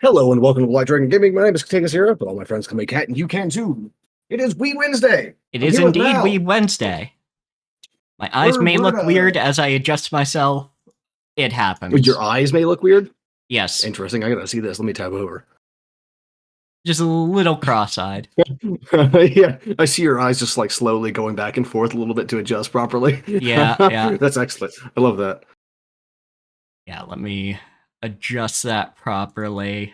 Hello and welcome to Black Dragon Gaming. My name is Katangas here, but all my friends call me Cat, and you can too. It is Weeb Wednesday. It I'm is here with indeed Mal. Weeb Wednesday. My eyes may look weird as I adjust myself. It happens. Your eyes may look weird? Yes. Interesting. I gotta see this. Let me tab over. Just a little cross-eyed. Yeah, I see your eyes just like slowly going back and forth a little bit to adjust properly. Yeah. That's excellent. I love that. Yeah, let me adjust that properly.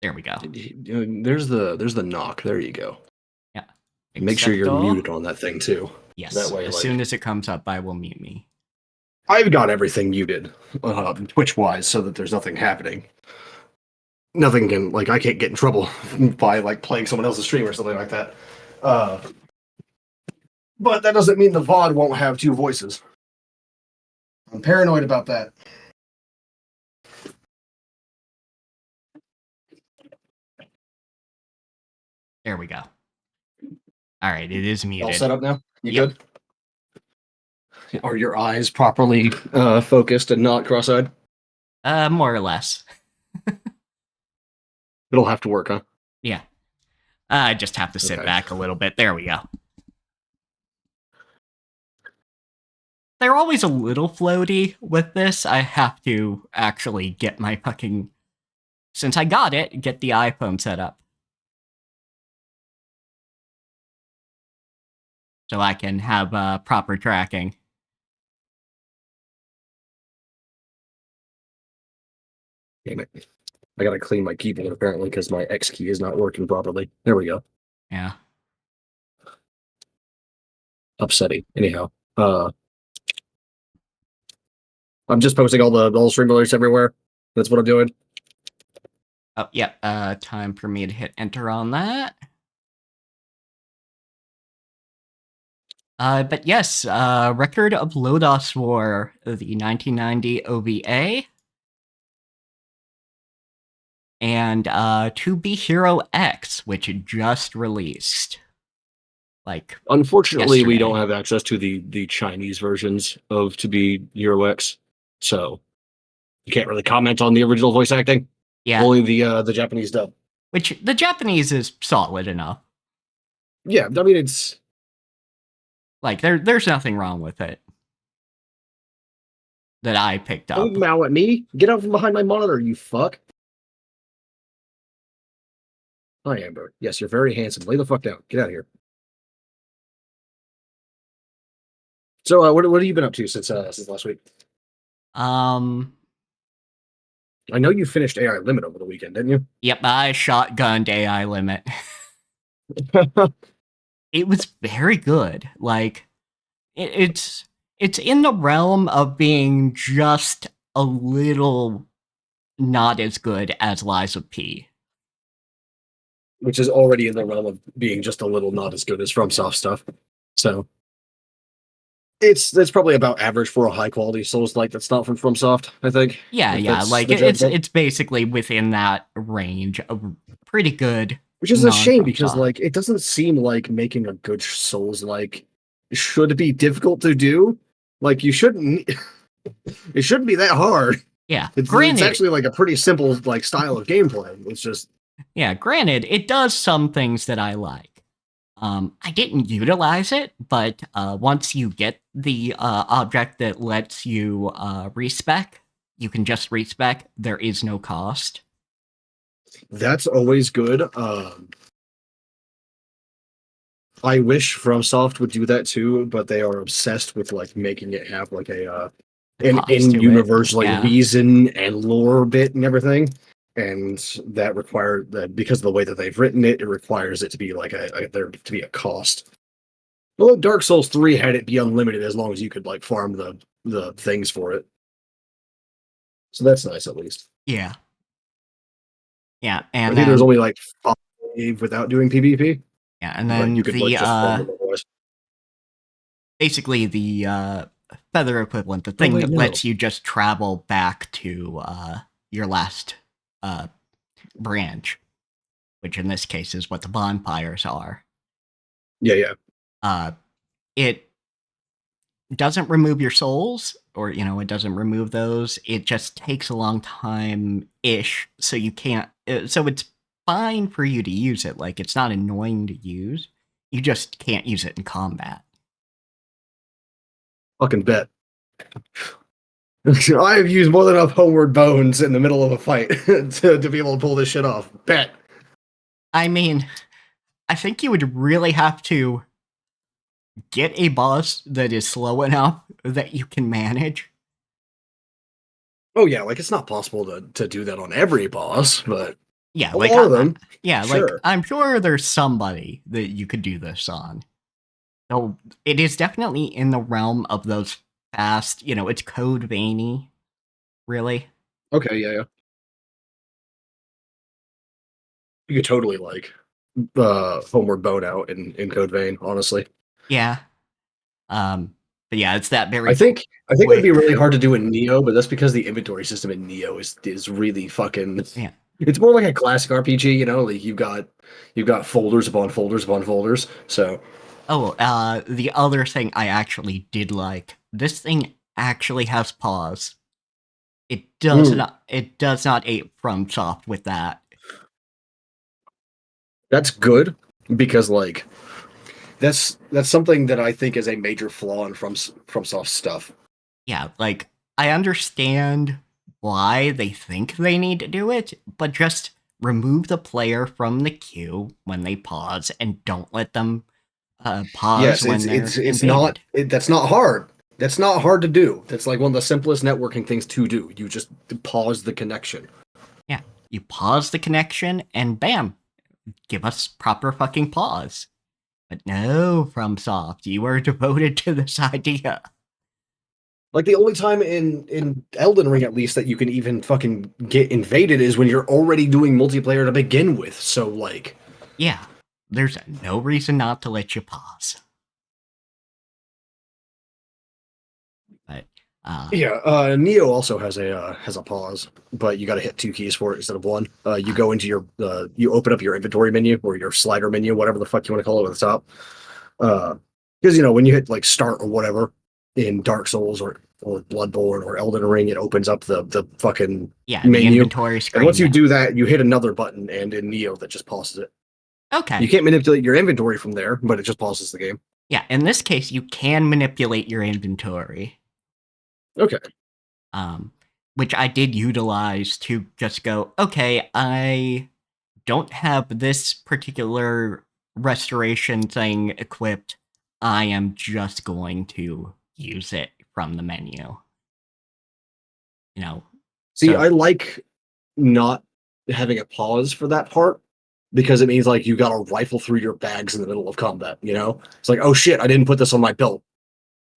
There we go. There's the knock. There you go. Yeah. Make sure you're muted on that thing too. Yes. That way, as soon as it comes up, I will mute me. I've got everything muted, Twitch-wise, so that there's nothing happening. Nothing can, like, I can't get in trouble by, like, playing someone else's stream or something like that. But that doesn't mean the VOD won't have two voices. I'm paranoid about that. There we go. All right, it is muted. All set up now? You good? Are your eyes properly focused and not cross-eyed? More or less. It'll have to work, huh? Yeah. I just have to sit back a little bit. There we go. They're always a little floaty with this. I have to actually get my fucking... Since I got it, get the iPhone set up. So I can have proper tracking. Damn it. I gotta clean my keyboard, apparently, because my X key is not working properly. There we go. Yeah. Upsetting. Anyhow. I'm just posting all the stream alerts everywhere. That's what I'm doing. Oh, yep. Time for me to hit enter on that. But yes, Record of Lodoss War, the 1990 OVA. And To Be Hero X, which just released. Like, unfortunately, yesterday. We don't have access to the Chinese versions of To Be Hero X, so you can't really comment on the original voice acting. Yeah. Only the Japanese dub. Which, the Japanese is solid enough. Yeah, I mean, it's... Like, there's nothing wrong with it. That I picked up. Don't mow at me! Get out from behind my monitor, you fuck! Hi, Amber. Yes, you're very handsome. Lay the fuck down. Get out of here. So, what have you been up to since last week? I know you finished AI Limit over the weekend, didn't you? Yep, I shotgunned AI Limit. It was very good. Like, it's in the realm of being just a little not as good as Lies of P. Which is already in the realm of being just a little not as good as FromSoft stuff. So it's probably about average for a high quality Souls like that's not from FromSoft, I think. Yeah, like it's basically within that range of pretty good. Which is a shame because like it doesn't seem like making a good Souls like should be difficult to do. Like you shouldn't it shouldn't be that hard. Yeah. It's actually like a pretty simple like style of gameplay. It's just yeah, granted, it does some things that I like. I didn't utilize it, but once you get the object that lets you respec, you can just respec. There is no cost. That's always good. I wish FromSoft would do that too, but they are obsessed with like making it have like an in-universe like reason and lore bit and everything. And that required that because of the way that they've written it, it requires it to be like there to be a cost. Well, Dark Souls 3 had it be unlimited as long as you could like farm the things for it. So that's nice at least. Yeah. Yeah, and I think there's only like 5 without doing PvP. Yeah, and then you could like just farm them otherwise. Basically the feather equivalent, the thing that lets you just travel back to your last branch, which in this case is what the bonfires are. Yeah. It doesn't remove your souls, or it doesn't remove those. It just takes a long time ish, so you can't. So it's fine for you to use it. Like it's not annoying to use. You just can't use it in combat. Fucking bet. I have used more than enough homeward bones in the middle of a fight to be able to pull this shit off. Bet. I mean, I think you would really have to get a boss that is slow enough that you can manage. Oh yeah, like it's not possible to do that on every boss, but Yeah, a like lot of them. like Sure. I'm sure there's somebody that you could do this on. So it is definitely in the realm of those fast, it's code veiny, really. Okay, yeah. You could totally like homeward bone out in Code Vein, honestly. Yeah. But yeah, it's that I very think I think it would be quick. really hard to do in Neo, but that's because the inventory system in Neo is really fucking. Yeah. It's more like a classic RPG, like you've got folders upon folders upon folders. So Oh, the other thing I actually did like, this thing actually has pause. mm, It does not ape from soft with that. that's good because like that's something that I think is a major flaw in FromSoft stuff. Yeah, like I understand why they think they need to do it, but just remove the player from the queue when they pause and don't let them pause Yes, when they're it's not invaded. that's not hard. That's not hard to do. That's like one of the simplest networking things to do. You just pause the connection. Yeah, you pause the connection and bam, give us proper fucking pause. But no, FromSoft, you are devoted to this idea. Like the only time in Elden Ring, at least, that you can even fucking get invaded is when you're already doing multiplayer to begin with. So like, Yeah, there's no reason not to let you pause. But yeah, Neo also has a pause, but you got to hit two keys for it instead of one. You uh, go into your you open up your inventory menu or your slider menu, whatever the fuck you want to call it, at the top. Because when you hit like start or whatever in Dark Souls or Bloodborne or Elden Ring, it opens up the fucking yeah, the menu, inventory and once screen, you yeah. do that, you hit another button, and in Neo that just pauses it. You Okay. can't manipulate your inventory from there, but it just pauses the game. Yeah, in this case, you can manipulate your inventory, Okay. um, which I did utilize to just go, okay, I don't have this particular restoration thing equipped. I am just going to use it from the menu. You know, See, so I like not having a pause for that part because it means like you got to rifle through your bags in the middle of combat. It's like, oh shit, I didn't put this on my belt.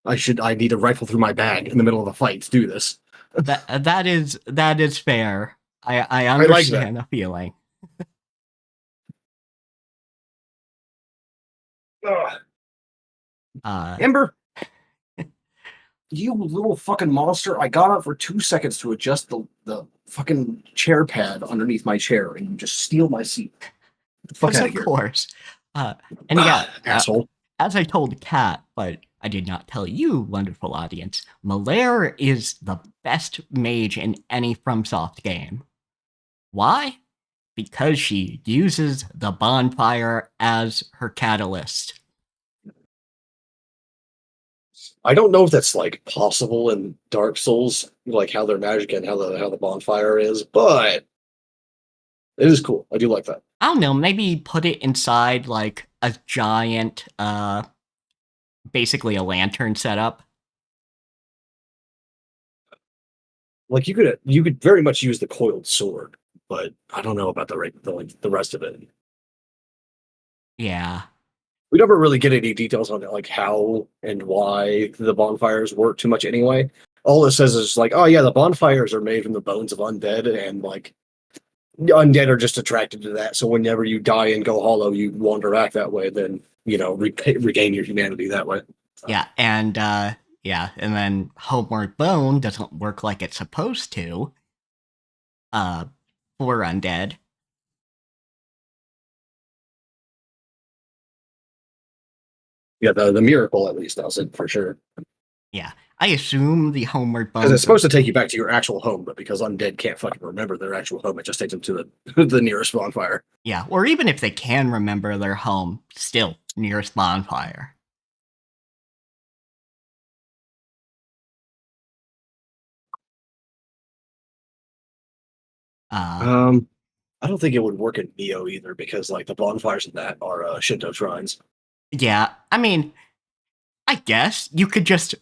I need to rifle through my bag in the middle of a fight to do this. that is fair. I I like that. understand the feeling. Ugh. Uh, Ember, you little fucking monster! I got up for 2 seconds to adjust the fucking chair pad underneath my chair, and you just steal my seat. Get the fuck because out of of here, course. And yeah, asshole! as I told Kat, but I did not tell you, wonderful audience, Malaire is the best mage in any FromSoft game. Why? Because she uses the bonfire as her catalyst. I don't know if that's like possible in Dark Souls, like how their magic and how the bonfire is, but it is cool. I do like that. I don't know, maybe put it inside like a giant, basically a lantern setup. Like you could very much use the coiled sword, but I don't know about the rest of it. Yeah. We never really get any details on like how and why the bonfires work too much anyway. All it says is like, oh yeah, the bonfires are made from the bones of undead, and like undead are just attracted to that. So whenever you die and go hollow, you wander back that way. Then regain your humanity that way. Yeah, and and then Homeward Bone doesn't work like it's supposed to, uh, for undead. Yeah, the miracle at least does it for sure. Yeah, I assume the homeward Because it's bones. supposed to take you back to your actual home, but because undead can't fucking remember their actual home, it just takes them to the nearest bonfire. Yeah, or even if they can remember their home, still nearest bonfire. Uh, I don't think it would work in Neo either because like the bonfires in that are Shinto shrines. yeah, I mean, I guess you could just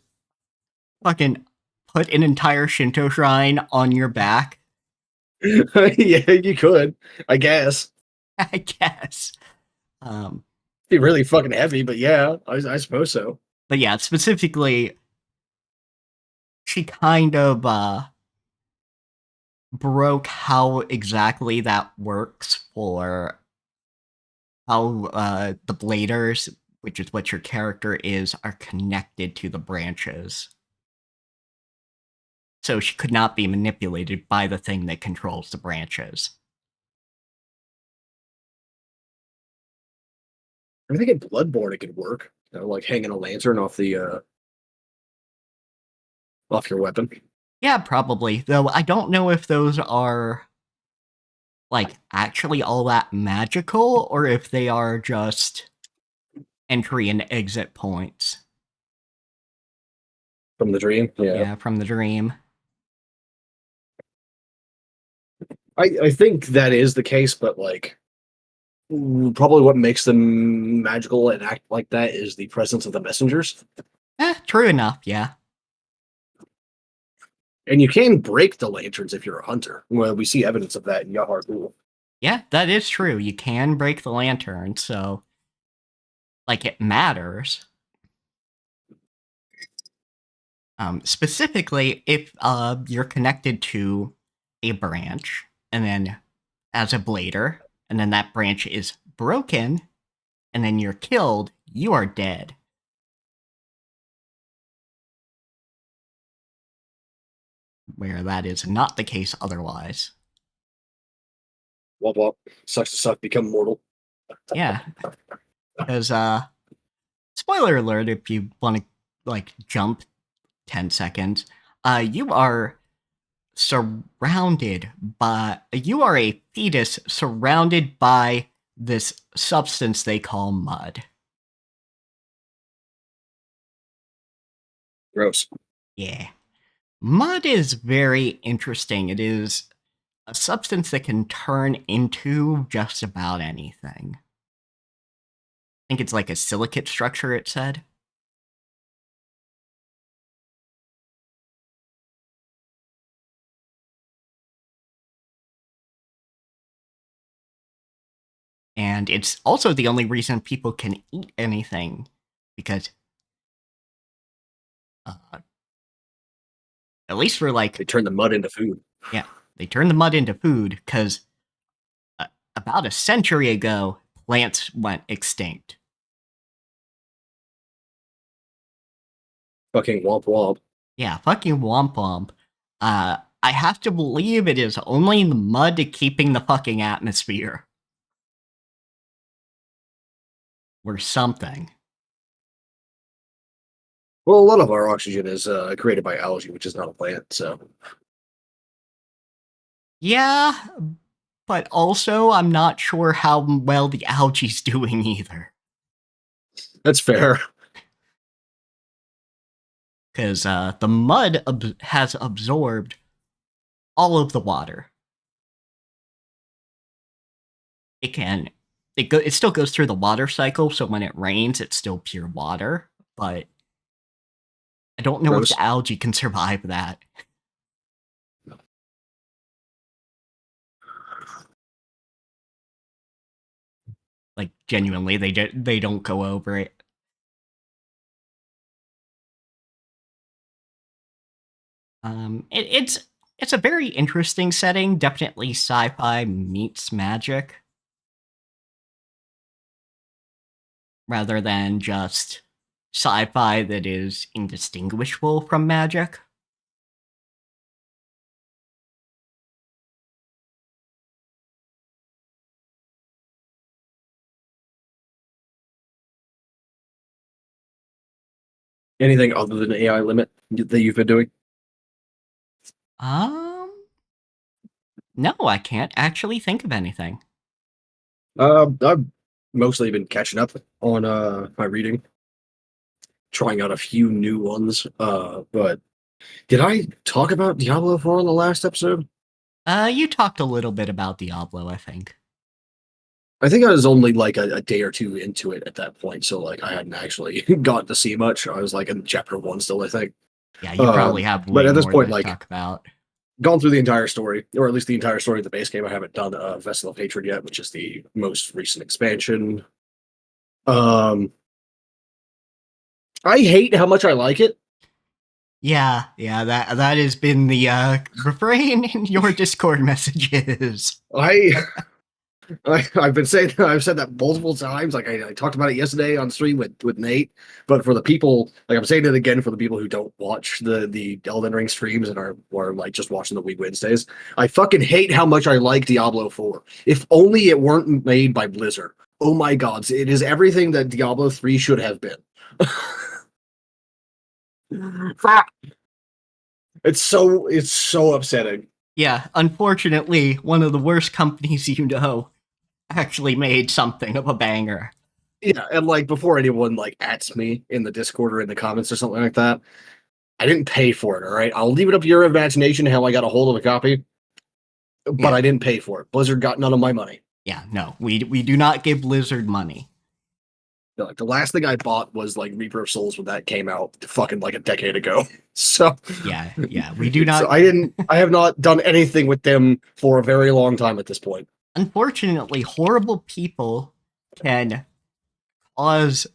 fucking put an entire Shinto shrine on your back. Yeah, you could, I guess. I guess. Um, Be really fucking heavy, but yeah, I suppose so. but yeah, specifically, she kind of broke how exactly that works for how the bladers, which is what your character is, are connected to the branches. So she could not be manipulated by the thing that controls the branches. I think in Bloodborne it could work. You know, like hanging a lantern off your weapon. Yeah, probably. Though I don't know if those are like actually all that magical or if they are just entry and exit points. From the dream. Yeah. Yeah, from the dream. I think that is the case, but like probably what makes them magical and act like that is the presence of the messengers. True enough, yeah. And you can break the lanterns if you're a hunter. Well, we see evidence of that in Yahar Ghul. Yeah, that is true. You can break the lantern, so like it matters. Specifically, if you're connected to a branch, and then as a blader, and then that branch is broken, and then you're killed, you are dead. Where that is not the case otherwise. Womp womp. Sucks to suck, become mortal. Yeah, because spoiler alert if you want to like jump 10 seconds, you are surrounded by you are a fetus surrounded by this substance they call mud. Gross. Yeah. Mud is very interesting. It is a substance that can turn into just about anything. I think it's like a silicate structure, it said. And it's also the only reason people can eat anything because uh, at least for like They turn the mud into food. yeah, they turn the mud into food because about a century ago plants went extinct. Fucking womp womp. Yeah, fucking womp womp. I have to believe it is only the mud keeping the fucking atmosphere or something. Well, a lot of our oxygen is created by algae, which is not a plant, so Yeah, but also I'm not sure how well the algae's doing either. that's fair. Because the mud has absorbed all of the water. It can. It still goes through the water cycle, so when it rains, it's still pure water. But I don't know if Gross. the algae can survive that. Like genuinely, they don't go over it. It's a very interesting setting. Definitely sci-fi meets magic, rather than just sci-fi that is indistinguishable from magic. Anything other than AI limit that you've been doing? Um, no, I can't actually think of anything. I've mostly been catching up on my reading, trying out a few new ones. But did I talk about Diablo 4 on the last episode? You talked a little bit about Diablo, I think. I think I was only like a day or two into it at that point, so like I hadn't actually gotten to see much. I was like in chapter 1 still, I think. Yeah, you probably have But way at this more point, to like talk about. gone through the entire story, or at least the entire story of the base game. I haven't done Vessel of Hatred yet, which is the most recent expansion. Um, I hate how much I like it. Yeah, that has been the refrain in your Discord messages. I've been saying I've said that multiple times. Like I talked about it yesterday on stream with Nate. But for the people, like I'm saying it again for the people who don't watch the Elden Ring streams and are like just watching the Weeb Wednesdays. I fucking hate how much I like Diablo 4. If only it weren't made by Blizzard. Oh my god, it is everything that Diablo 3 should have been. Fuck. It's so upsetting. Yeah, unfortunately, one of the worst companies you know actually made something of a banger. Yeah, and like before anyone like ats me in the Discord or in the comments or something like that, I didn't pay for it, all right? I'll leave it up to your imagination how I got a hold of a copy, but Yeah. I didn't pay for it. Blizzard got none of my money. Yeah, no, we do not give Blizzard money. Like the last thing I bought was like Reaper of Souls when that came out fucking like a decade ago. So Yeah, we do not. so I have not done anything with them for a very long time at this point. Unfortunately, horrible people can cause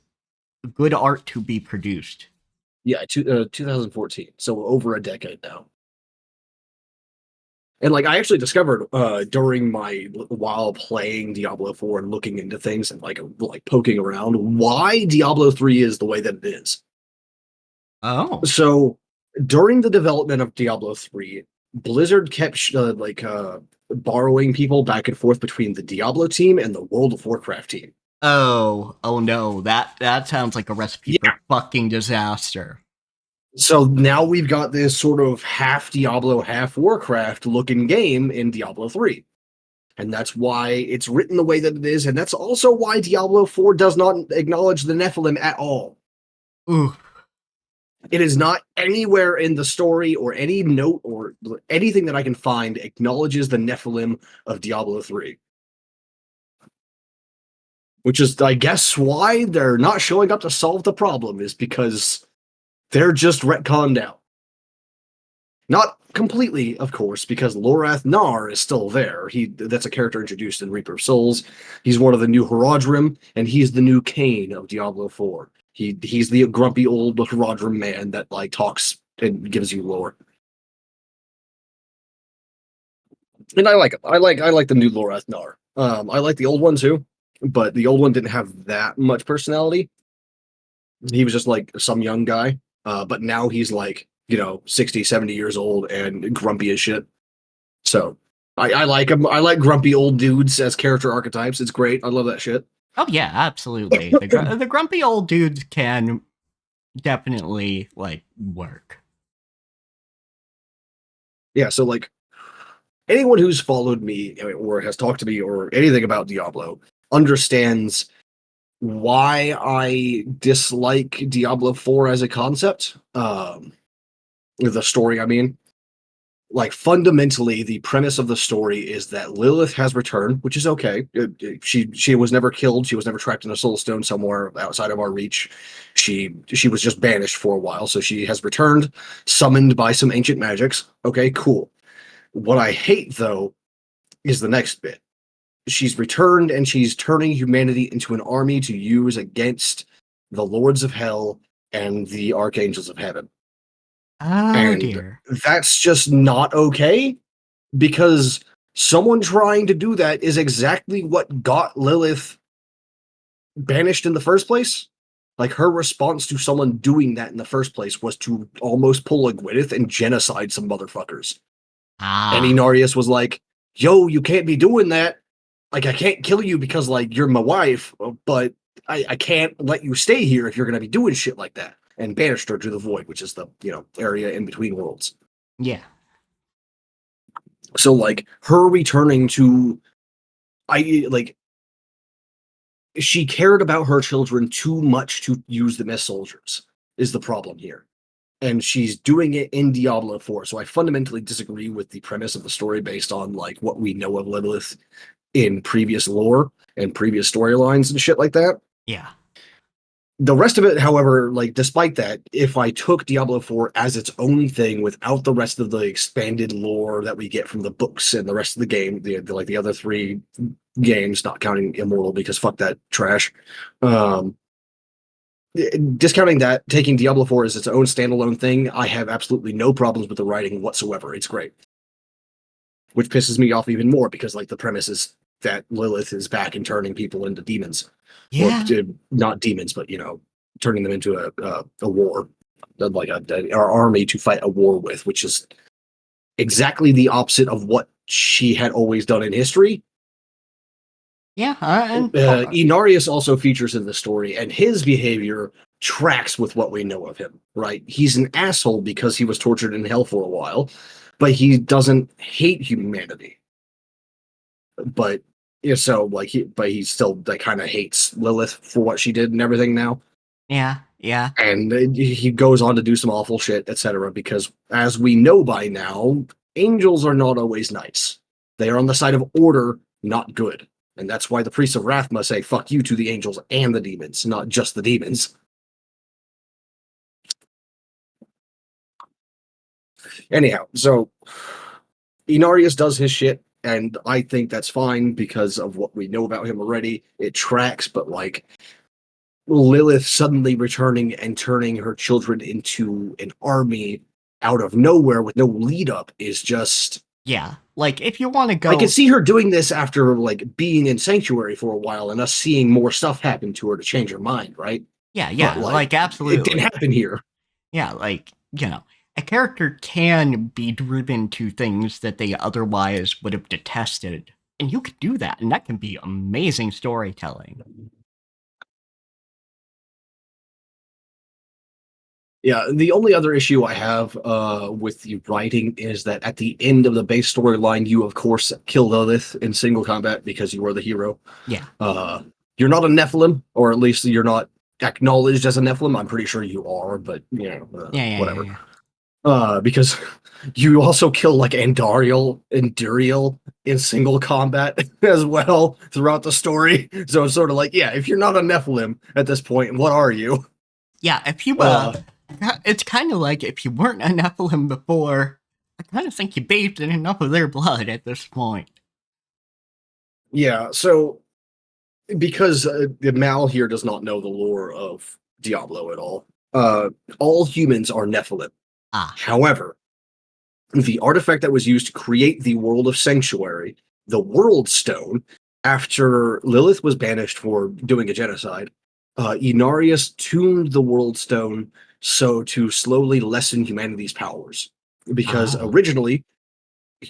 good art to be produced. Yeah, 2014. So over a decade now. And like I actually discovered during my while playing Diablo 4 and looking into things and like poking around why Diablo 3 is the way that it is. Oh. So during the development of Diablo 3, Blizzard kept borrowing people back and forth between the Diablo team and the World of Warcraft team. Oh no, that sounds like a recipe Yeah. for fucking disaster. So now we've got this sort of half Diablo, half Warcraft looking game in Diablo 3. And that's why it's written the way that it is, and that's also why Diablo 4 does not acknowledge the Nephilim at all. Ooh. It is not anywhere in the story or any note or anything that I can find acknowledges the Nephilim of Diablo 3. Which is, I guess, why they're not showing up to solve the problem, is because they're just retconned out. Not completely, of course, because Lorath Nar is still there. That's a character introduced in Reaper of Souls. He's one of the new Horadrim, and he's the new Cain of Diablo 4. He's the grumpy old Horadrim man that like talks and gives you lore. And I like him. I like the new Lorath Nar. I like the old one too, but the old one didn't have that much personality. He was just like some young guy. But now he's like, 60, 70 years old and grumpy as shit. So I like him. I like grumpy old dudes as character archetypes. It's great. I love that shit. Oh yeah, absolutely. The grumpy old dudes can definitely like work. Yeah, so like anyone who's followed me or has talked to me or anything about Diablo understands why I dislike Diablo 4 as a concept. The story, I mean. Like fundamentally, the premise of the story is that Lilith has returned, which is okay. She was never killed. She was never trapped in a soul stone somewhere outside of our reach. She was just banished for a while, so she has returned, summoned by some ancient magics. Okay, cool. What I hate though is the next bit. She's returned and she's turning humanity into an army to use against the lords of hell and the archangels of heaven. Oh And dear. that's just not okay because someone trying to do that is exactly what got Lilith banished in the first place. Like her response to someone doing that in the first place was to almost pull a Gwyneth and genocide some motherfuckers. And Ah. Inarius was like, yo, you can't be doing that. Like, I can't kill you because, like, you're my wife, but I can't let you stay here if you're going to be doing shit like that. and banished her to the Void, which is the area in between worlds. Yeah. So like her returning to, she cared about her children too much to use them as soldiers is the problem here. And she's doing it in Diablo 4. So I fundamentally disagree with the premise of the story based on like what we know of Lilith in previous lore and previous storylines and shit like that. Yeah. The rest of it, however, like despite that, if I took Diablo 4 as its own thing without the rest of the expanded lore that we get from the books and the rest of the game, the other 3 games, not counting Immortal because fuck that trash. Discounting that, taking Diablo 4 as its own standalone thing, I have absolutely no problems with the writing whatsoever. It's great. Which pisses me off even more because like the premise is that Lilith is back and turning people into demons. Yeah. Or not demons, but turning them into a war, like our army to fight a war with, which is exactly the opposite of what she had always done in history. Yeah, Inarius also features in the story, and his behavior tracks with what we know of him. Right? He's an asshole because he was tortured in hell for a while, but he doesn't hate humanity. But so like he still like kind of hates Lilith for what she did and everything now. Yeah. And he goes on to do some awful shit, etc. Because as we know by now, angels are not always nice. They are on the side of order, not good. And that's why the priests of Wrath must say fuck you to the angels and the demons, not just the demons. Anyhow, so Inarius does his shit, and I think that's fine because of what we know about him already. It tracks, but like Lilith suddenly returning and turning her children into an army out of nowhere with no lead up is just... Yeah, like if you want to go... I can see her doing this after like being in Sanctuary for a while and us seeing more stuff happen to her to change her mind, right? Yeah, but, like absolutely. It didn't happen here. Yeah, like, a character can be driven to things that they otherwise would have detested. And you can do that, and that can be amazing storytelling. Yeah, the only other issue I have with the writing is that at the end of the base storyline, you of course kill Lilith in single combat because you are the hero. Yeah. You're not a Nephilim, or at least you're not acknowledged as a Nephilim. I'm pretty sure you are, but whatever. Yeah. Because you also kill like Andariel and Duriel in single combat as well throughout the story. So it's sort of like, yeah, if you're not a Nephilim at this point, what are you? Yeah, if you it's kind of like if you weren't a Nephilim before, I kind of think you bathed in enough of their blood at this point. Yeah, so because Mal here does not know the lore of Diablo at all humans are Nephilim. However, the artifact that was used to create the world of Sanctuary, the World Stone, after Lilith was banished for doing a genocide, Inarius tuned the World Stone so to slowly lessen humanity's powers. Because originally,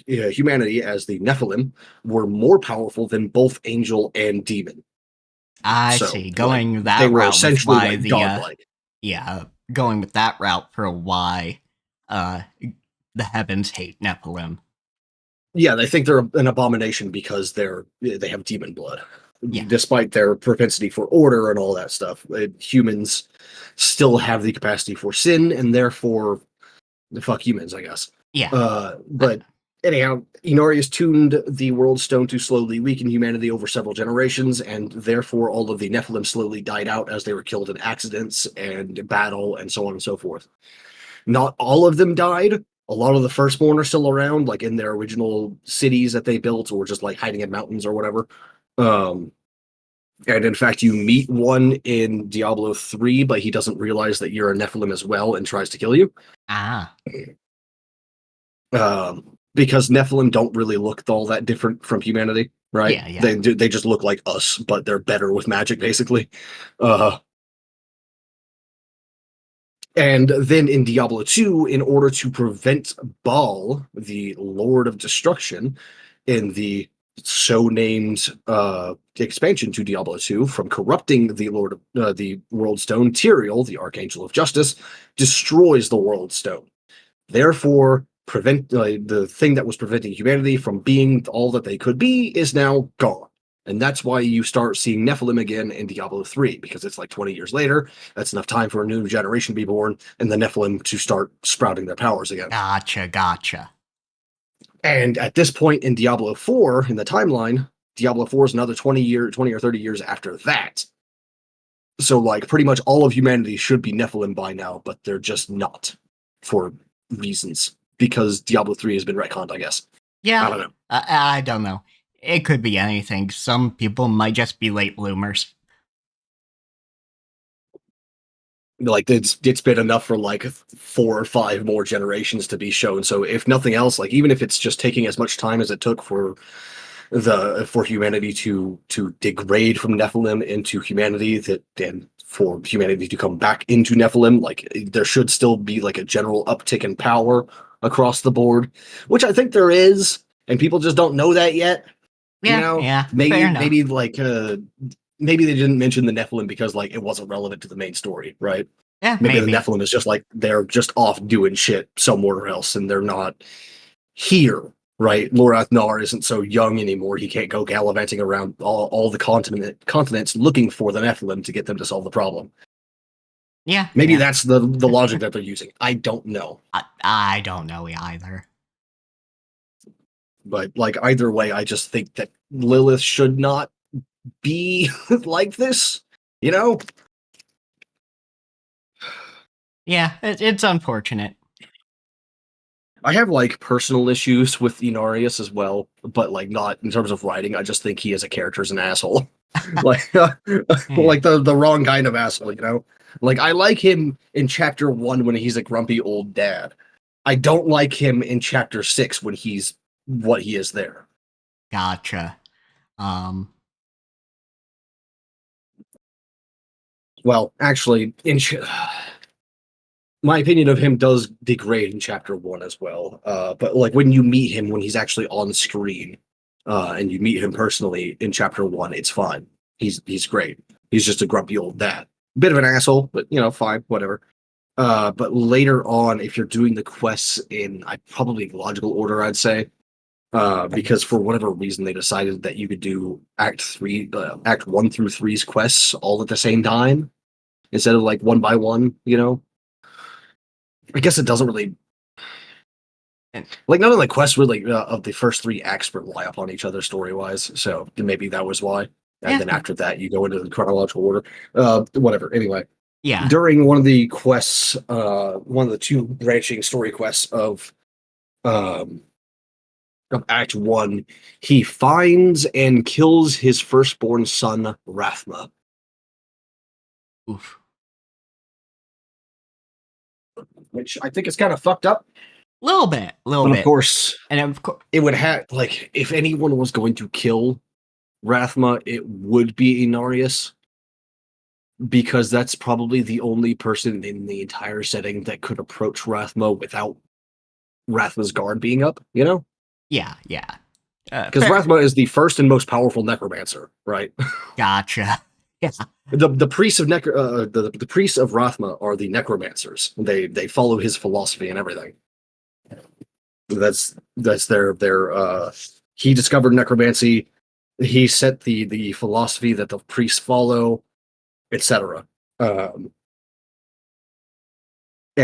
humanity, as the Nephilim, were more powerful than both angel and demon. I see. Going that they route were essentially like godlike. Going with that route for why the heavens hate Nephilim. Yeah, they think they're an abomination because they have demon blood. Yeah. Despite their propensity for order and all that stuff, humans still have the capacity for sin, and therefore, fuck humans, I guess. Yeah. But anyhow, Inarius tuned the World Stone to slowly weaken humanity over several generations, and therefore all of the Nephilim slowly died out as they were killed in accidents and battle and so on and so forth. Not all of them died. A lot of the Firstborn are still around, like in their original cities that they built, or just like hiding in mountains or whatever. And in fact, you meet one in Diablo 3, but he doesn't realize that you're a Nephilim as well and tries to kill you. Because Nephilim don't really look all that different from humanity, right? Yeah. They just look like us, but they're better with magic, basically. And then in Diablo 2, in order to prevent Baal, the Lord of Destruction, in the so named expansion to Diablo 2 from corrupting the the World Stone. Tyrael, the Archangel of Justice, destroys the World Stone. Therefore, the thing that was preventing humanity from being all that they could be is now gone. And that's why you start seeing Nephilim again in Diablo 3, because it's like 20 years later. That's enough time for a new generation to be born and the Nephilim to start sprouting their powers again. Gotcha. And at this point in Diablo 4, in the timeline, Diablo 4 is another 20 or 30 years after that. So, like, pretty much all of humanity should be Nephilim by now, but they're just not for reasons. Because Diablo 3 has been retconned, I guess. Yeah. I don't know. I don't know. It could be anything. Some people might just be late bloomers. Like, it's been enough for like 4 or 5 more generations to be shown. So if nothing else, like, even if it's just taking as much time as it took for humanity to degrade from Nephilim into humanity, and for humanity to come back into Nephilim, like, there should still be like a general uptick in power across the board, which I think there is, and people just don't know that yet. Yeah, maybe like maybe they didn't mention the Nephilim because like it wasn't relevant to the main story, right? Yeah, maybe the Nephilim is just like they're just off doing shit somewhere else and they're not here, right? Lorathnar isn't so young anymore. He can't go gallivanting around all the continents looking for the Nephilim to get them to solve the problem. Yeah, maybe that's the logic that they're using. I don't know. I don't know either. But like either way, I just think that Lilith should not be like this, you know? Yeah, it's unfortunate. I have like personal issues with Inarius as well, but like not in terms of writing. I just think he as a character is an asshole. like like the wrong kind of asshole, you know? Like I like him in chapter 1 when he's a grumpy old dad. I don't like him in chapter 6 when he's what he is there. Gotcha. Well, actually, my opinion of him does degrade in chapter 1 as well. But like when you meet him when he's actually on screen, and you meet him personally in chapter 1, it's fine. He's great. He's just a grumpy old dad. Bit of an asshole, but you know, fine, whatever. But later on, if you're doing the quests in probably logical order, I'd say, because for whatever reason they decided that you could do Act 1 through 3's quests all at the same time instead of like one by one, you know. I guess it doesn't really like none of the quests really of the first 3 acts rely upon each other story wise. So maybe that was why. And then after that, you go into the chronological order. Whatever. Anyway, yeah. During one of the quests, one of the 2 branching story quests of Act 1, he finds and kills his firstborn son, Rathma. Oof. Which I think is kind of fucked up. Little bit. Of course, and of course, it would have like if anyone was going to kill Rathma, it would be Inarius, because that's probably the only person in the entire setting that could approach Rathma without Rathma's guard being up. You know? Yeah. Because Rathma is the first and most powerful necromancer, right? Gotcha. Yeah. The priests of the priests of Rathma are the necromancers. They follow his philosophy and everything. That's their he discovered necromancy. He set the philosophy that the priests follow, etc. And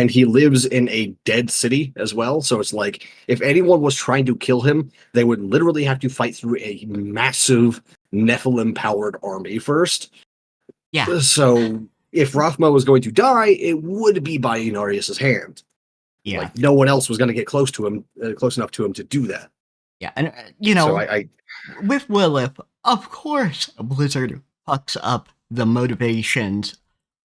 he lives in a dead city as well. So it's like if anyone was trying to kill him, they would literally have to fight through a massive Nephilim-powered army first. Yeah. So if Rathma was going to die, it would be by Inarius's hand. Yeah. Like no one else was going to get close enough to him to do that. Yeah, and you know, so I with Lilith, of course, Blizzard fucks up the motivations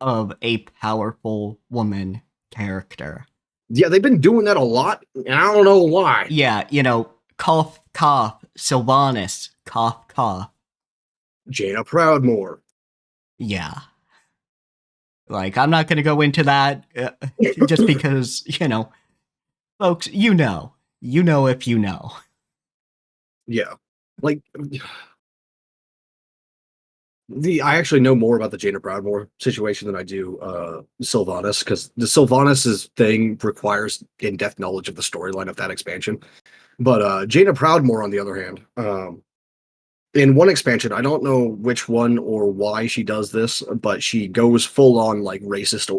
of a powerful woman character. Yeah, they've been doing that a lot, and I don't know why. Yeah, you know, cough, cough, Sylvanas, cough, cough. Jaina Proudmoore. Yeah. Like, I'm not going to go into that just because, you know, folks, you know if you know. Yeah. like I actually know more about the Jaina Proudmoore situation than I do Sylvanas, because the Sylvanas' thing requires in-depth knowledge of the storyline of that expansion. But Jaina Proudmoore, on the other hand, in one expansion, I don't know which one or why she does this, but she goes full on like racist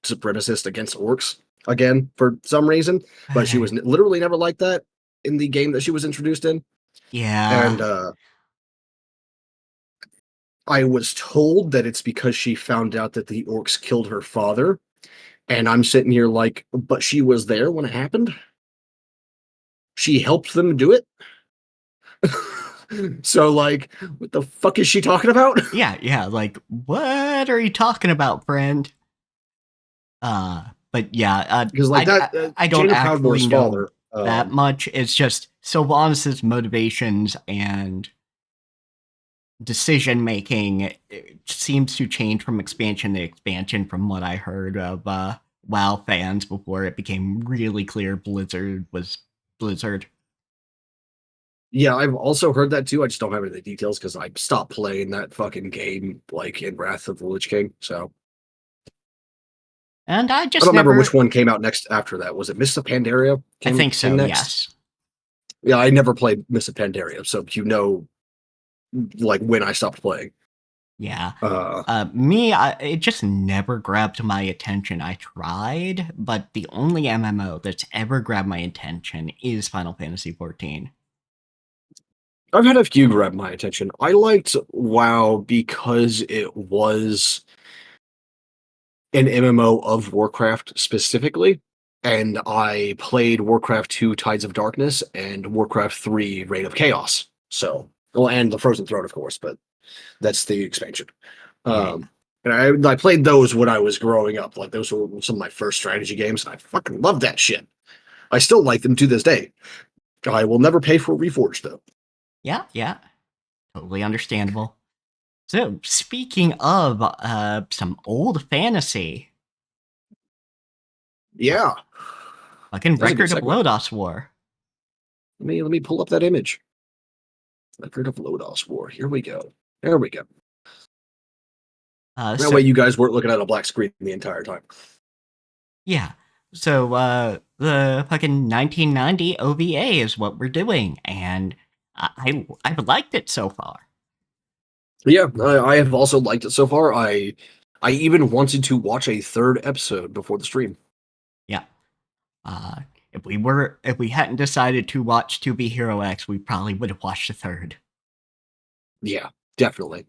supremacist against orcs again for some reason. But she was literally never like that in the game that she was introduced in. Yeah. And I was told that it's because she found out that the orcs killed her father. And I'm sitting here like, but she was there when it happened. She helped them do it. So, like, what the fuck is she talking about? Yeah. Like, what are you talking about, friend? But yeah, Because like that, I don't Jaina actually Proudmoore's know father. that much. It's just Sylvanas' motivations and decision making seems to change from expansion to expansion, from what I heard of WoW fans before it became really clear Blizzard was Blizzard. Yeah, I've also heard that too. I just don't have any of the details because I stopped playing that fucking game like in Wrath of the Lich King. So And I I just don't remember which never. one came out next after that. Was it Mists of Pandaria I think came so, next? yes. Yeah, I never played Mists of Pandaria, so like when I stopped playing. Yeah. Uh, It just never grabbed my attention. I tried, but the only MMO that's ever grabbed my attention is Final Fantasy XIV. I've had a few grab my attention. I liked WoW because it was an MMO of Warcraft specifically, and I played Warcraft 2 Tides of Darkness and Warcraft 3 Reign of Chaos. So, well, and the Frozen Throne, of course, but that's the expansion. Yeah. And I played those when I was growing up. Like those were some of my first strategy games, and I fucking love that shit. I still like them to this day. I will never pay for Reforged though. Yeah. Totally understandable. So, speaking of some old fantasy, Yeah, fucking that's a good Record of segue. Lodoss War. Let me pull up that image. Record of Lodoss War. Here we go. There we go. That So way you guys weren't looking at a black screen the entire time. yeah. So the fucking 1990 OVA is what we're doing, and I've liked it so far. Yeah, I have also liked it so far. I even wanted to watch a third episode before the stream. Yeah. If we hadn't decided to watch To Be Hero X, we probably would have watched the third. Yeah, definitely.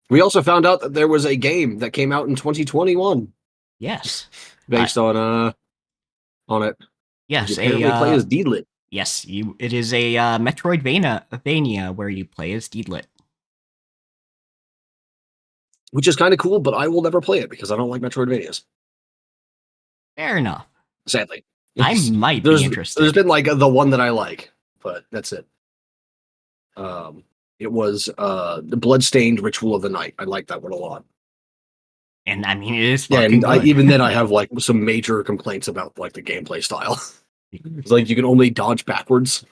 We also found out that there was a game that came out in 2021. Yes. Based on it. Yes, You apparently play as Deedlit. Yes, it is a Metroidvania where you play as Deedlit. Which is kind of cool, but I will never play it because I don't like Metroidvanias. Fair enough. Sadly. I might be interested. There's been like the one that I like, but that's it. It was the Bloodstained Ritual of the Night. I like that one a lot. And I mean, it is fucking good. even then I have like some major complaints about like the gameplay style. It's like you can only dodge backwards.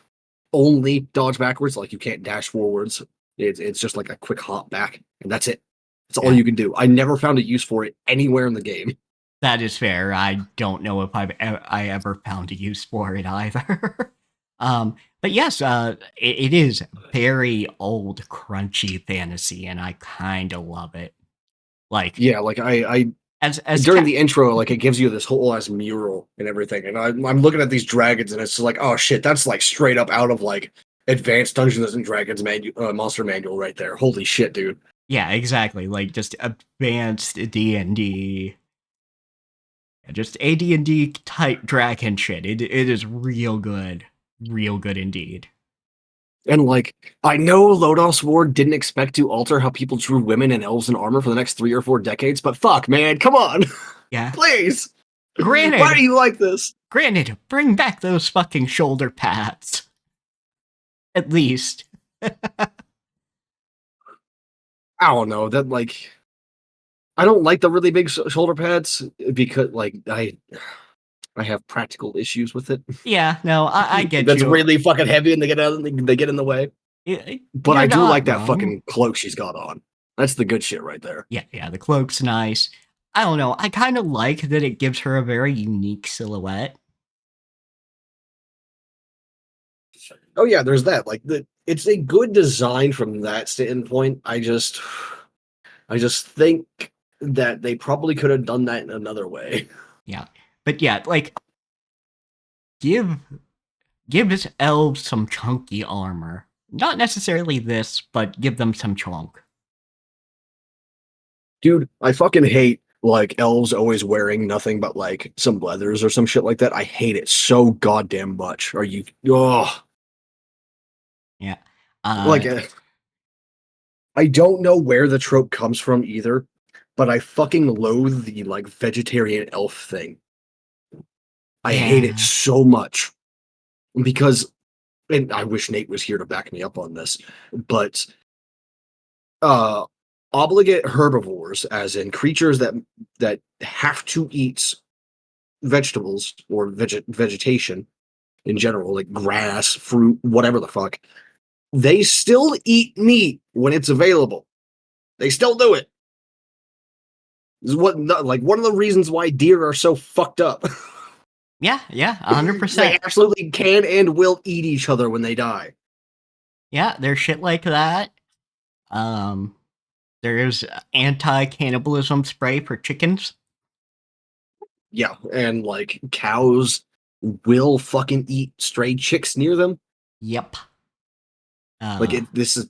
Like you can't dash forwards. It's just like a quick hop back, and that's it. That's all you can do. I never found a use for it anywhere in the game. That is fair. I don't know if I ever found a use for it either. But yes, it is very old, crunchy fantasy, and I kind of love it. Like, yeah, like I as during the intro, like it gives you this whole ass mural and everything, and I'm looking at these dragons, and it's just like, oh shit, that's like straight up out of like Advanced Dungeons and Dragons monster manual right there. Holy shit, dude. Yeah, exactly. Like just advanced D&D. Just AD&D type dragon shit. It is real good indeed. And like, I know Lodoss War didn't expect to alter how people drew women and elves in armor for the next 3 or 4 decades, but fuck, man, come on, Yeah. please. Granted, why do you like this? Granted, bring back those fucking shoulder pads. At least. I don't know that like. I don't like the really big shoulder pads because like I have practical issues with it. Yeah, no, I get That's you. really fucking heavy, and they get in the way. But You're I do not like that wrong. fucking cloak she's got on. That's the good shit right there. Yeah, the cloak's nice. I don't know. I kind of like that it gives her a very unique silhouette. Oh yeah, there's that. Like it's a good design from that standpoint. I just think that they probably could have done that in another way. Yeah, but yeah, like give this elves some chunky armor. Not necessarily this, but give them some chunk. Dude, I fucking hate like elves always wearing nothing but like some leathers or some shit like that. I hate it so goddamn much. Are you? Oh, Yeah. like I don't know where the trope comes from either, but I fucking loathe the like vegetarian elf thing. I hate it Yeah. so much because, and I wish Nate was here to back me up on this, but uh obligate herbivores, as in creatures that have to eat vegetables or vegetation in general, like grass, fruit, whatever the fuck, they still eat meat when it's available. They still do it. This is what like one of the reasons why deer are so fucked up. Yeah, 100%. They absolutely can and will eat each other when they die. Yeah, there's shit like that. There's anti-cannibalism spray for chickens. Yeah, and like cows will fucking eat stray chicks near them. Yep. Like this is,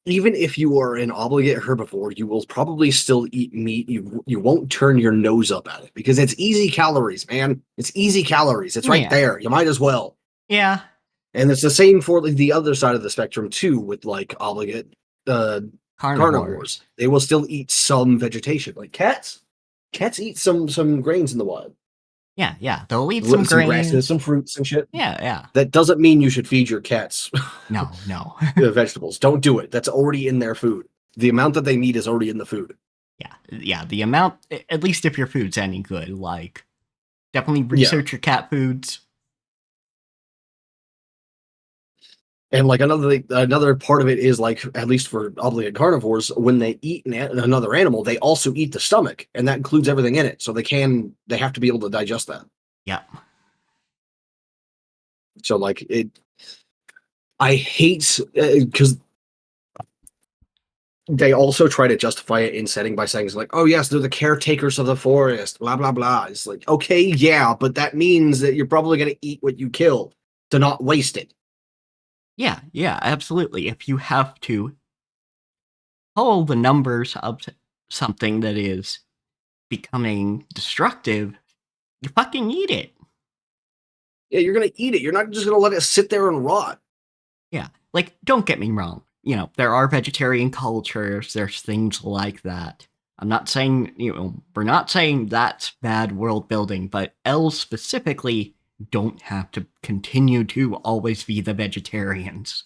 even if you are an obligate herbivore, you will probably still eat meat. You won't turn your nose up at it because it's easy calories, man. It's easy calories. It's right there. You might as well. Yeah. And it's the same for like the other side of the spectrum too, with like obligate carnivores. They will still eat some vegetation. Like cats. Cats eat some grains in the wild. Yeah. They'll eat some grains, grasses, some fruits and shit. Yeah. That doesn't mean you should feed your cats No. vegetables. Don't do it. That's already in their food. The amount that they need is already in the food. Yeah. The amount, at least if your food's any good, like definitely research your cat foods. And like another part of it is like, at least for obligate carnivores, when they eat another animal, they also eat the stomach, and that includes everything in it. So they have to be able to digest that. Yeah. So like I hate because they also try to justify it in setting by saying it's like, oh yes, they're the caretakers of the forest, blah blah blah. It's like, okay, yeah, but that means that you're probably gonna eat what you kill to not waste it. Yeah, absolutely. If you have to hold the numbers of something that is becoming destructive, you fucking eat it. Yeah, you're gonna eat it. You're not just gonna let it sit there and rot. Yeah, like, don't get me wrong. You know, there are vegetarian cultures, there's things like that. I'm not saying, we're not saying that's bad world building, but elves specifically don't have to continue to always be the vegetarians.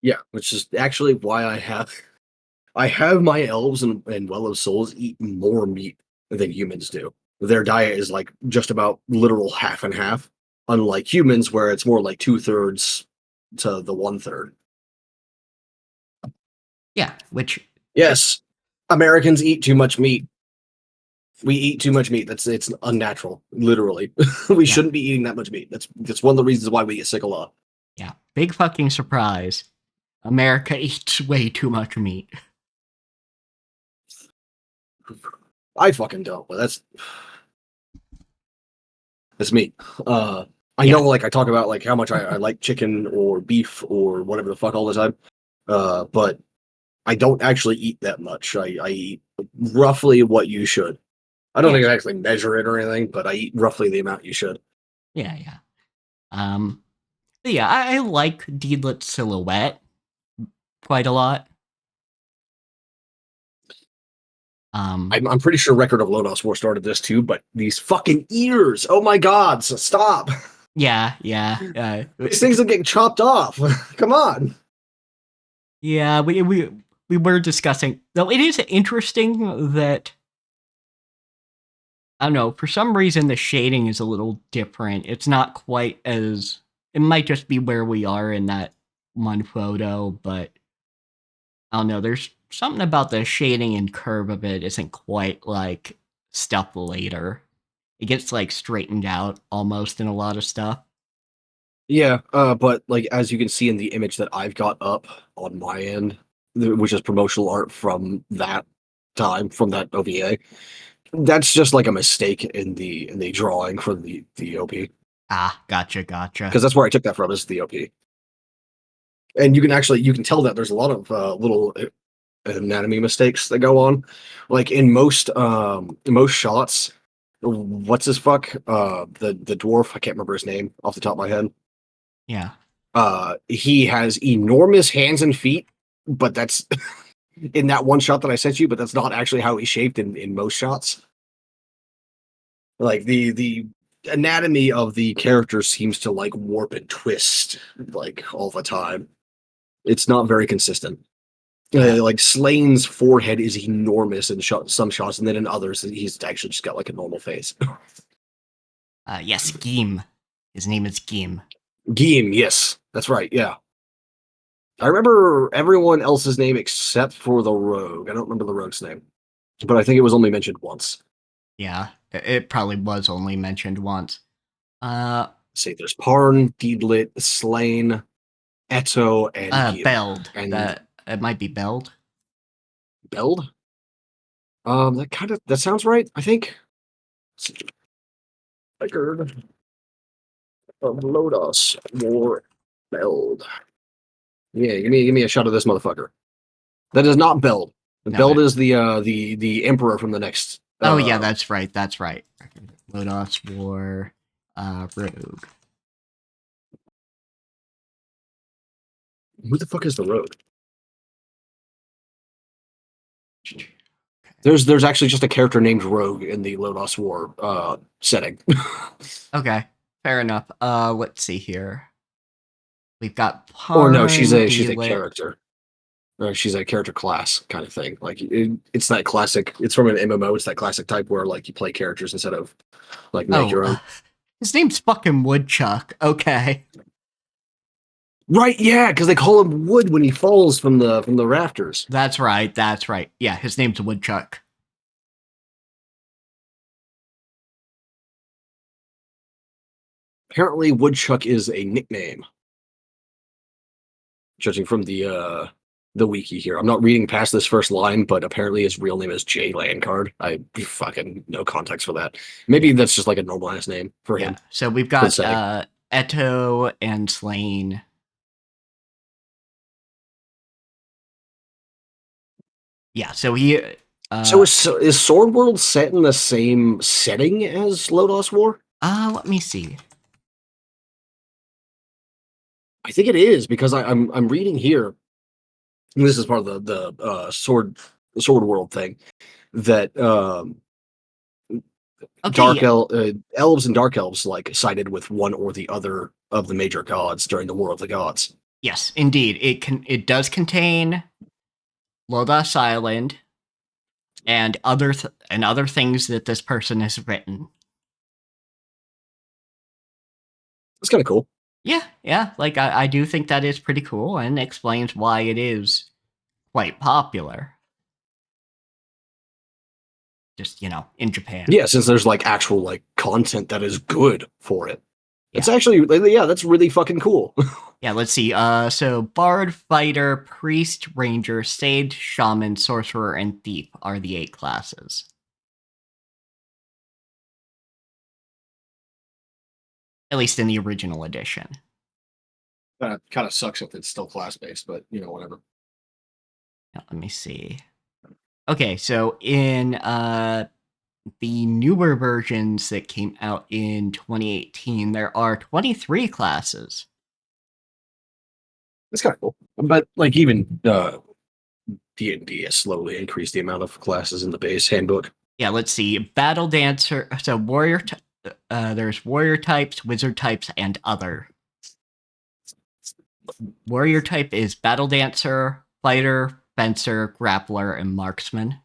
Yeah, which is actually why I have my elves and Well of Souls eat more meat than humans do. Their diet is like just about literal half and half, unlike humans where it's more like 2/3 to the 1/3. Yeah, which Yes, Americans eat too much meat. We eat too much meat. It's unnatural, literally. We shouldn't be eating that much meat. That's one of the reasons why we get sick a lot. Yeah, big fucking surprise. America eats way too much meat. I fucking don't, but that's me. I know, like I talk about like how much I like chicken or beef or whatever the fuck all the time. But I don't actually eat that much. I eat roughly what you should. I don't think I actually measure it or anything, but I eat roughly the amount you should. Yeah. But yeah, I like Deedlet's silhouette quite a lot. I'm pretty sure Record of Lodoss War started this too, but these fucking ears! Oh my god! So stop! Yeah. These things are getting chopped off. Come on. Yeah, we were discussing, though it is interesting that I don't know. For some reason, the shading is a little different. It's not quite as. It might just be where we are in that one photo, but I don't know. There's something about the shading and curve of it isn't quite like stuff later. It gets like straightened out almost in a lot of stuff. Yeah, but like as you can see in the image that I've got up on my end, which is promotional art from that time, from that OVA, that's just like a mistake in the drawing for the OP, Ah, gotcha. because that's where I took that from, is the OP. And you can tell that there's a lot of little anatomy mistakes that go on, like in most shots. What's his fuck? The dwarf, I can't remember his name off the top of my head. Yeah. He has enormous hands and feet, but that's in that one shot that I sent you, but that's not actually how he's shaped in most shots. Like the anatomy of the character seems to like warp and twist like all the time. It's not very consistent. Yeah. Like Slane's forehead is enormous in some shots, and then in others he's actually just got like a normal face. Yes, Gim. His name is Gim. Guillaume, yes, that's right. Yeah, I remember everyone else's name except for the rogue. I don't remember the rogue's name, but I think it was only mentioned once. Yeah, it probably was only mentioned once. Say there's Parn, Deedlit, Slane, Eto, and Guillaume. Beld. And That it might be Beld. Beld? That sounds right, I think. Record of Lodoss War Beld. Yeah, give me a shot of this motherfucker. That is not Beld. No, Beld is the emperor from the next. Oh yeah, that's right. Lodoss War Rogue. Who the fuck is the rogue? There's actually just a character named Rogue in the Lodoss War setting. Okay, fair enough. Let's see here. We've got Or no, she's a Delit. character. Or she's a character class kind of thing. Like it's that classic. It's from an MMO. It's that classic type where like you play characters instead of like make your own. His name's fucking Woodchuck. Okay. Right? Yeah, because they call him Wood when he falls from the rafters. That's right. Yeah, his name's Woodchuck. Apparently, Woodchuck is a nickname. Judging from the wiki here, I'm not reading past this first line, but apparently his real name is Jay Landcard. I fucking no context for that. Maybe that's just like a normal ass name for him. So we've got Eto and Slane. Yeah, so he. So is Sword World set in the same setting as Lodoss War? Let me see. I think it is because I'm reading here. This is part of the Sword World thing that elves and dark elves like sided with one or the other of the major gods during the War of the Gods. Yes, indeed. It does contain Lodoss Island and other things that this person has written. That's kind of cool. Yeah. Like I do think that is pretty cool and explains why it is quite popular. Just, in Japan. Yeah, since there's like actual like content that is good for it. It's actually, that's really fucking cool. Yeah, let's see. So Bard, Fighter, Priest, Ranger, Sage, Shaman, Sorcerer, and Thief are the 8 classes. At least in the original edition. That kind of sucks if it's still class-based, but, whatever. Now, let me see. Okay, so in the newer versions that came out in 2018, there are 23 classes. That's kind of cool. But, like, even D&D has slowly increased the amount of classes in the base handbook. Yeah, let's see. Battle Dancer, so Warrior, there's Warrior types, Wizard types, and other. Warrior type is Battle Dancer, Fighter, Fencer, Grappler, and Marksman.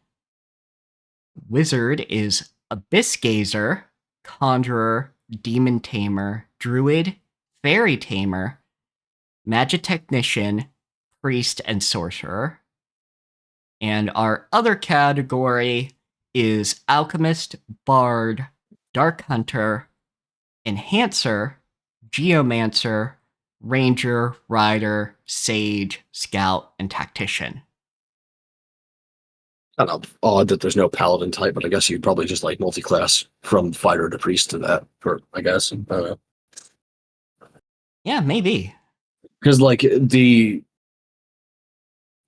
Wizard is Abyss Gazer, Conjurer, Demon Tamer, Druid, Fairy Tamer, Magic Technician, Priest, and Sorcerer. And our other category is Alchemist, Bard, Dark Hunter, Enhancer, Geomancer, Ranger, Rider, Sage, Scout, and Tactician. Kind of odd that there's no paladin type, but I guess you'd probably just like multi-class from fighter to priest to that. I guess I don't know. Yeah, maybe. Because like the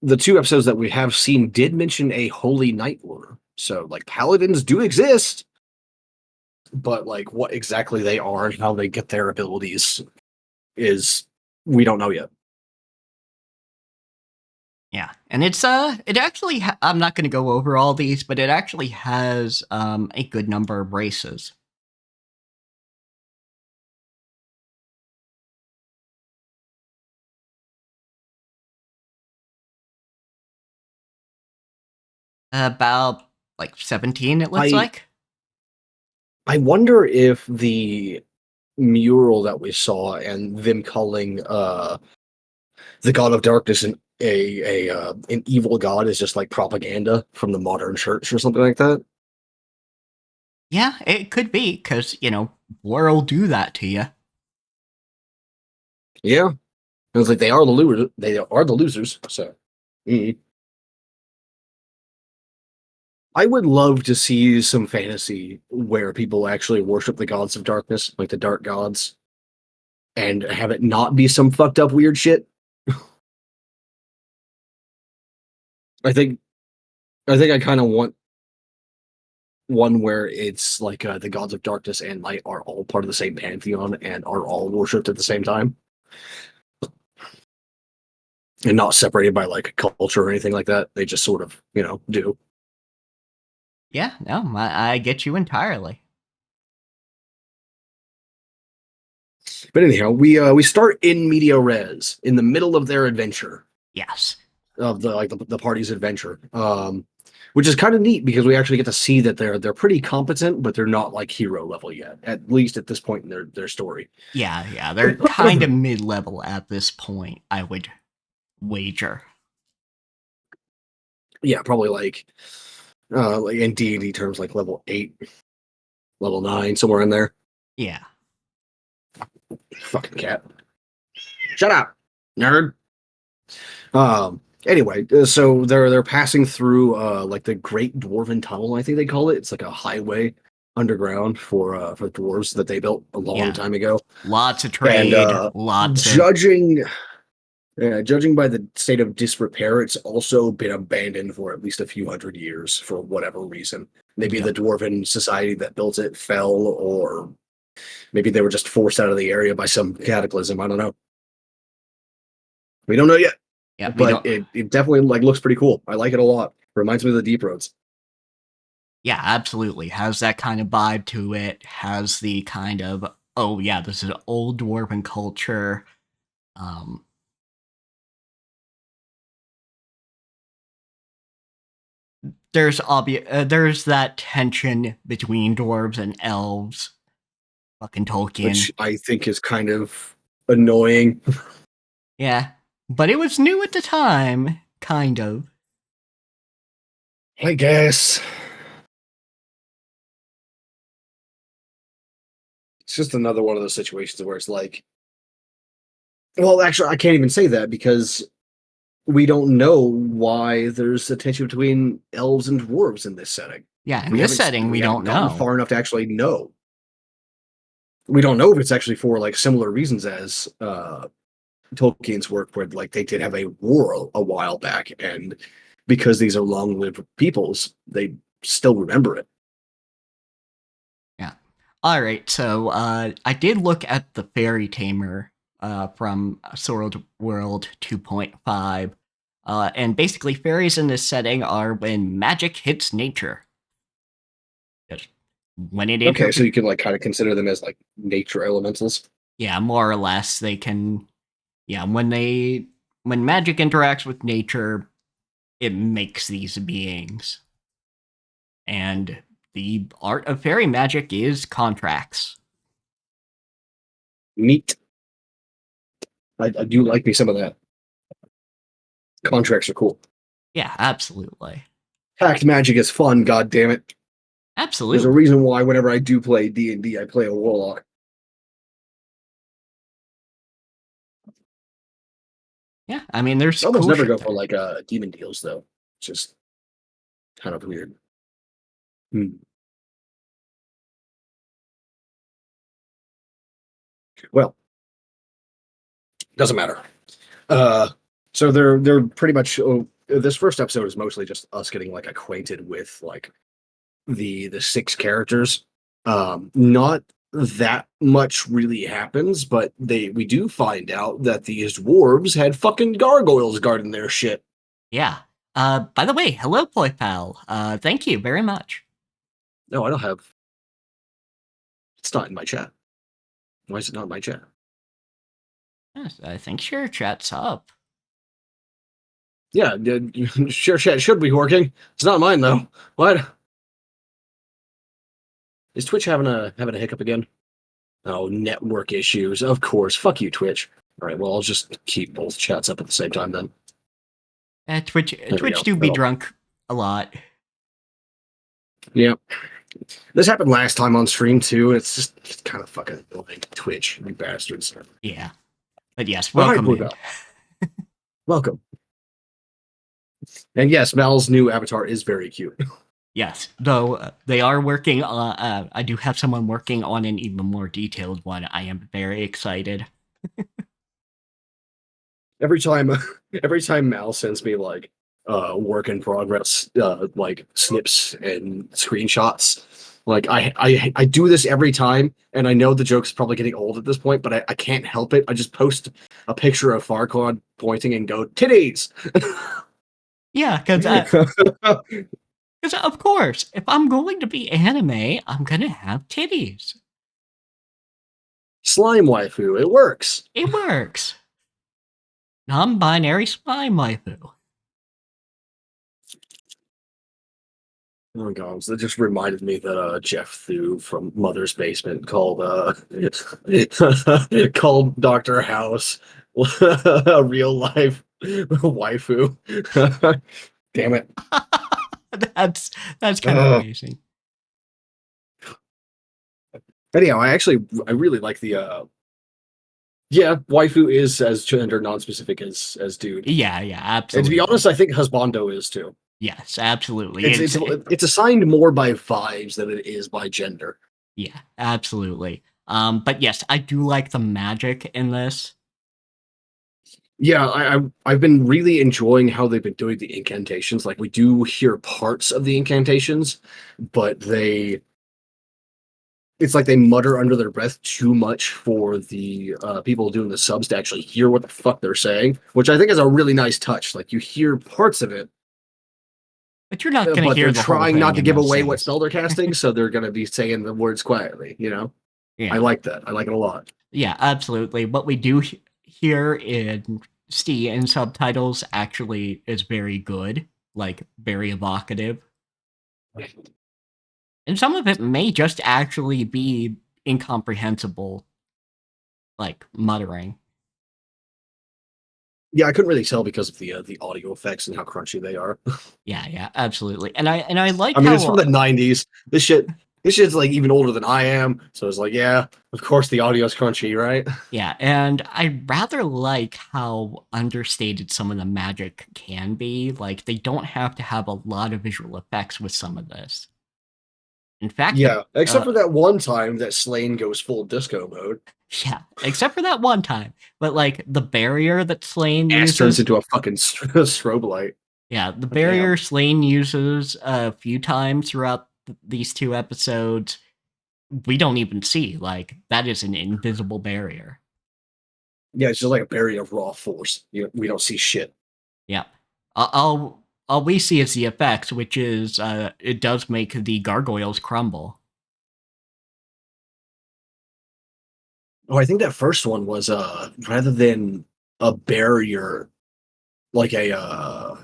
2 episodes that we have seen did mention a holy knight order, so like paladins do exist, but like what exactly they are and how they get their abilities is we don't know yet. Yeah, and it actually I'm not going to go over all these, but it actually has a good number of races. About like 17, it looks like. I wonder if the mural that we saw and them calling the god of darkness an evil god is just like propaganda from the modern church or something like that. Yeah, it could be, because, war will do that to you. Yeah. It was like they are the losers. They are the losers. So, I would love to see some fantasy where people actually worship the gods of darkness, like the dark gods, and have it not be some fucked up weird shit. I think I kind of want one where it's like the gods of darkness and light are all part of the same pantheon and are all worshipped at the same time, and not separated by like culture or anything like that. They just sort of, do. Yeah, no, I get you entirely. But anyhow, we start in media res, in the middle of their adventure. Yes. Of the party's adventure. Which is kind of neat because we actually get to see that they're pretty competent, but they're not like hero level yet, at least at this point in their story. Yeah, they're kind of mid-level at this point, I would wager. Yeah, probably like in D&D terms, like level 8, level 9, somewhere in there. Yeah. Fucking cat. Shut up, nerd. Anyway, so they're passing through like the Great Dwarven Tunnel, I think they call it. It's like a highway underground for dwarves that they built a long time ago. Lots of trade, and lots judging by the state of disrepair, it's also been abandoned for at least a few hundred years for whatever reason. Maybe the dwarven society that built it fell, or maybe they were just forced out of the area by some cataclysm. I don't know. We don't know yet. Yeah, but it definitely like looks pretty cool. I like it a lot. Reminds me of the Deep Roads. Yeah, absolutely. Has that kind of vibe to it. Has the kind of, oh yeah, this is old dwarven culture. There's there's that tension between dwarves and elves. Fucking Tolkien. Which I think is kind of annoying. Yeah. But it was new at the time, kind of. I guess. It's just another one of those situations where it's like, well, actually, I can't even say that because we don't know why there's a tension between elves and dwarves in this setting. Yeah, in this setting, we don't know. Far enough to actually know. We don't know if it's actually for like similar reasons as Tolkien's work, where like they did have a war a while back, and because these are long-lived peoples, they still remember it. Yeah. All right. So I did look at the Fairy Tamer from Sword World 2.5. And basically, fairies in this setting are when magic hits nature. Just when it Okay, so you can like kind of consider them as like nature elementals. Yeah, more or less. They can. Yeah, when magic interacts with nature, it makes these beings. And the art of fairy magic is contracts. Neat. I do like me some of that. Contracts are cool. Yeah, absolutely. Pact magic is fun, god damn it. Absolutely. There's a reason why whenever I do play D&D, I play a warlock. Yeah, I mean, there's I almost cool never shit go there. for like demon deals though. It's just kind of weird. Well, doesn't matter. So they're pretty much this first episode is mostly just us getting like acquainted with like the six characters. Not that much really happens, but we do find out that these dwarves had fucking gargoyles guarding their shit. Yeah. By the way, hello, Poi Pal. Thank you very much. No, I don't have. It's not in my chat. Why is it not in my chat? Yes, I think your chat's up. Yeah, share chat should be working. It's not mine though. What? Is Twitch having a hiccup again? Oh, network issues. Of course. Fuck you, Twitch. All right. Well, I'll just keep both chats up at the same time then. Twitch do be drunk a lot. Yeah. This happened last time on stream too. It's kind of fucking annoying. Twitch, you bastards. Yeah. But yes, welcome in. Welcome. And yes, Mal's new avatar is very cute. Yes, though they are working on. I do have someone working on an even more detailed one. I am very excited. every time Mal sends me like work in progress like snips and screenshots, like I do this every time, and I know the joke's probably getting old at this point, but I can't help it. I just post a picture of Farquaad pointing and go titties. Yeah, because of course, if I'm going to be anime, I'm gonna have titties. Slime waifu, it works. It works. Non-binary slime waifu. Oh my god, that just reminded me that Jeff Thu from Mother's Basement called called Dr. House a real life waifu. Damn it. That's kind of amazing. Anyhow, I really like the yeah, waifu is as gender non-specific as dude. Yeah, absolutely. And to be honest, I think husbando is too. Yes, absolutely. It's assigned more by vibes than it is by gender. Yeah, absolutely. But yes, I do like the magic in this. Yeah, I've been really enjoying how they've been doing the incantations. Like we do hear parts of the incantations, but it's like they mutter under their breath too much for the people doing the subs to actually hear what the fuck they're saying, which I think is a really nice touch. Like you hear parts of it, but you're not going to hear the whole thing. Trying not to give away what spell they're casting, so they're going to be saying the words quietly. You know, yeah. I like that. I like it a lot. Yeah, absolutely. What we do hear in Steam and subtitles actually is very good, like very evocative. And some of it may just actually be incomprehensible, like muttering. Yeah, I couldn't really tell because of the audio effects and how crunchy they are. Yeah, absolutely. And I like. I mean, it's from the '90s. This shit's like even older than I am, so it's like, yeah, of course the audio's crunchy, right? Yeah, and I rather like how understated some of the magic can be. Like they don't have to have a lot of visual effects with some of this. In fact, yeah, except for that one time that Slane goes full disco mode. Yeah, except for that one time. But like the barrier that Slane uses turns into a fucking strobe light. Yeah, the barrier Slane uses a few times throughout these two episodes, we don't even see. Like that is an invisible barrier. Yeah, it's just like a barrier of raw force. We don't see shit. Yeah, all we see is the effects, which is it does make the gargoyles crumble. Oh, I think that first one was rather than a barrier, like an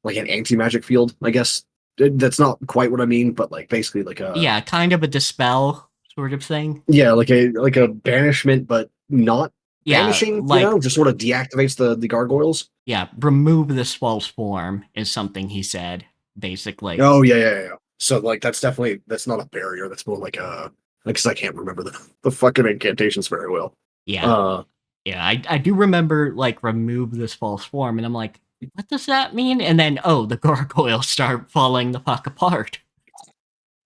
anti-magic field, I guess That's not quite what I mean, but like basically like Yeah, kind of a dispel sort of thing. yeah, like a banishment, but not Yeah, banishing. like Just sort of deactivates the gargoyles. yeah, remove this false form is something he said, basically. Oh yeah. So like that's not a barrier. That's more like a because I can't remember the fucking incantations very well. Yeah. Uh, Yeah, I do remember like remove this false form, and I'm like, what does that mean? And then the gargoyles start falling the fuck apart.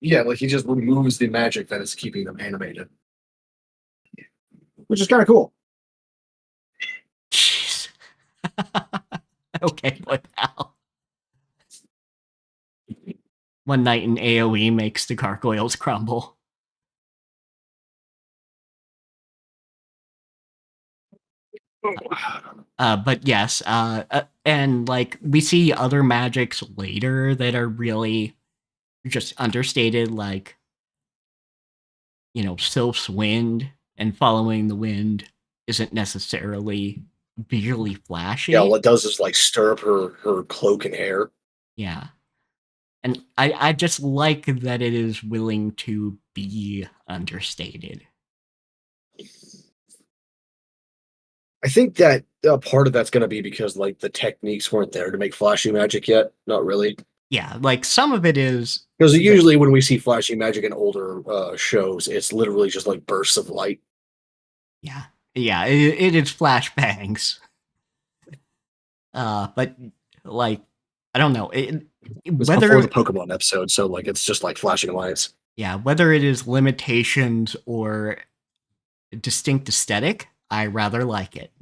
yeah, like he just removes the magic that is keeping them animated, which is kind of cool. Jeez. Okay, what now? One night in AoE makes the gargoyles crumble. But yes, and like we see other magics later that are really just understated, like Sylph's wind and following the wind isn't necessarily visually Yeah, all flashy. it does is like stir up her cloak and hair. Yeah. And I just like that it is willing to be understated. I think that part of that's going to be because like the techniques weren't there to make flashy magic yet. Not really, Yeah, like some of it is because that usually when we see flashy magic in older shows, it's literally just like bursts of light. yeah. Yeah, it is flashbangs. But like I don't know. It's before the Whether Pokemon episode, so like it's just like flashing lights. whether it is limitations or distinct aesthetic, I rather like it.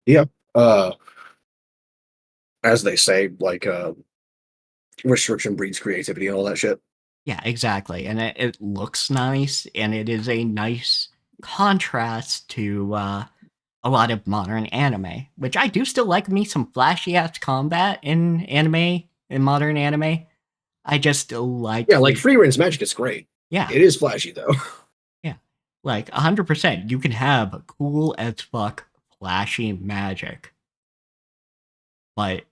Yeah. Uh, as they say, like restriction breeds creativity and all that shit. Yeah, exactly. And it looks nice, and it is a nice contrast to a lot of modern anime, which I do still like me some flashy ass combat in modern anime. I just Yeah, like like the free range magic is great. yeah, It is flashy though. yeah, like 100%. You can have cool as fuck flashy magic, but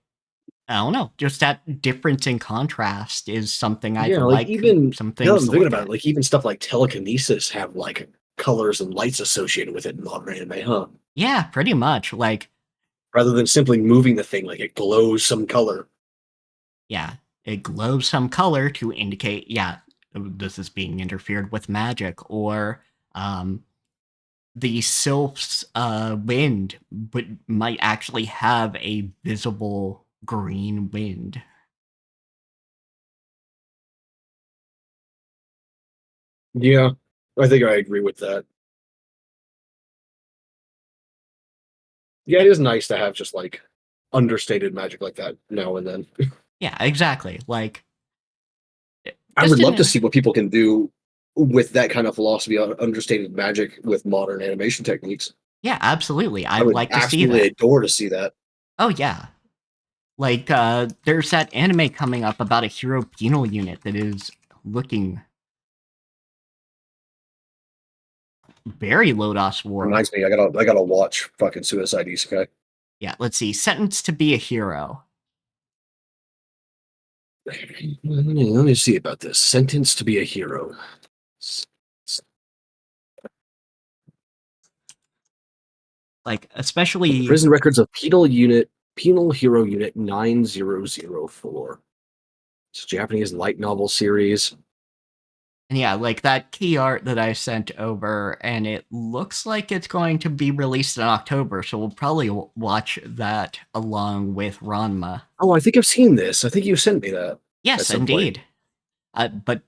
I don't know, just that difference in contrast is something I'd Yeah, like like even some now things I'm to thinking look about it, at. like even stuff like telekinesis have like colors and lights associated with it in modern anime, huh? Yeah, pretty much. Like Rather than simply moving the thing, like it glows some color. yeah, it glows some color to indicate, yeah, this is being interfered with magic, or um, the sylph's wind might actually have a visible green wind. Yeah, I think I agree with that. Yeah, it is nice to have just like understated magic like that now and then. Yeah, exactly. Like I just would love to in see what people can do with that kind of philosophy on understated magic with modern animation techniques. yeah, absolutely. I I'd would like to see absolutely that. adore to see that. Oh yeah. Like there's that anime coming up about a hero penal unit that is looking very Lodoss War. Reminds me, I gotta watch fucking Suicide Isekai. Yeah, let's see. Sentenced to be a hero. Let me see about this. Sentenced to be a hero. Like especially Prison records of Penal Hero Unit 9004. It's a Japanese light novel series. and yeah, like that key art that I sent over, and it looks like it's going to be released in October, so we'll probably watch that along with Ranma. Oh, I think I've seen this. I think you sent me that at Yes, some point. indeed. But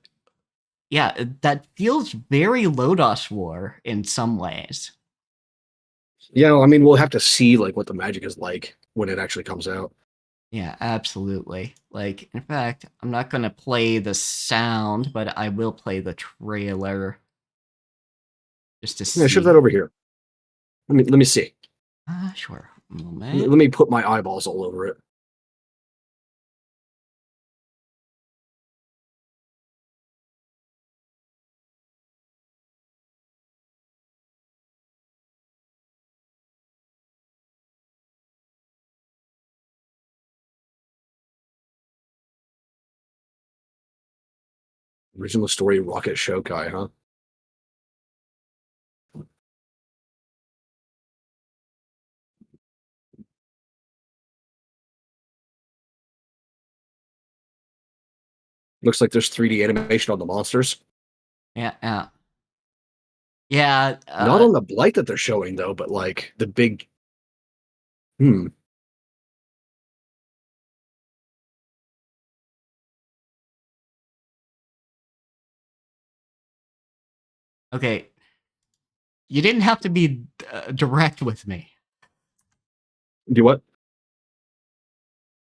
yeah, that feels very Lodoss War in some ways. Yeah, I mean, we'll have to see like what the magic is like when it actually comes out. Yeah, absolutely. Like, in fact, I'm not gonna play the sound, but I will play the trailer just to Yeah, shove that see. over here. Let me see. Sure. Let Moment. me put my eyeballs all over it. Original story Rocket Shokai, huh? Looks like there's 3D animation on the monsters. Yeah, yeah. Yeah, Not on the blight that they're showing though, but like the big. Hmm. okay. You didn't have to be direct with me. Do what?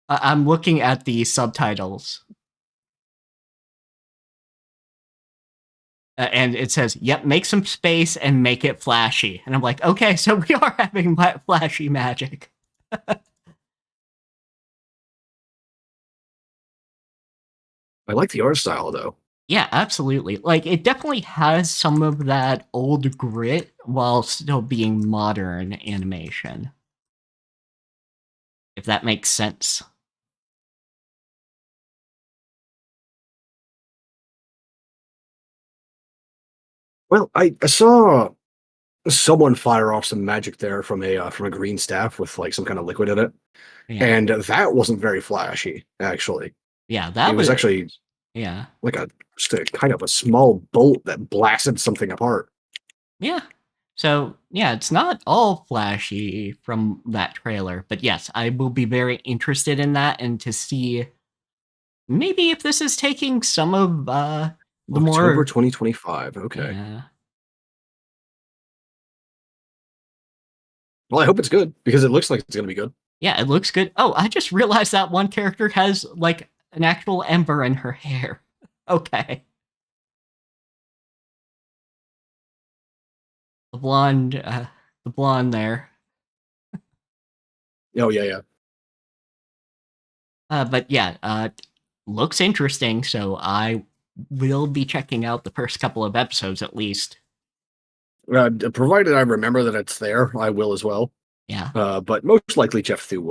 I'm looking at the subtitles. And it says, yep, make some space and make it flashy. And I'm like, okay, so we are having flashy magic. I like the art style though. Yeah, absolutely. Like, it definitely has some of that old grit while still being modern animation. If that makes sense. Well, I saw someone fire off some magic there from a green staff with like some kind of liquid in it, Yeah. and that wasn't very flashy. Actually, Yeah, it that was was. actually Yeah. like just a kind of a small bolt that blasted something apart. Yeah. So, yeah, it's not all flashy from that trailer. But yes, I will be very interested in that and to see maybe if this is taking some of the October more. 2025. Okay. Yeah. Well, I hope it's good because it looks like it's gonna be good. Yeah, it looks good. Oh, I just realized that one character has like an actual ember in her hair. Okay. The blonde the blonde there. Oh yeah, yeah. But yeah, looks interesting, so I will be checking out the first couple of episodes at least. Provided I remember that it's there, I will as well. Yeah. But most likely Jeff Thu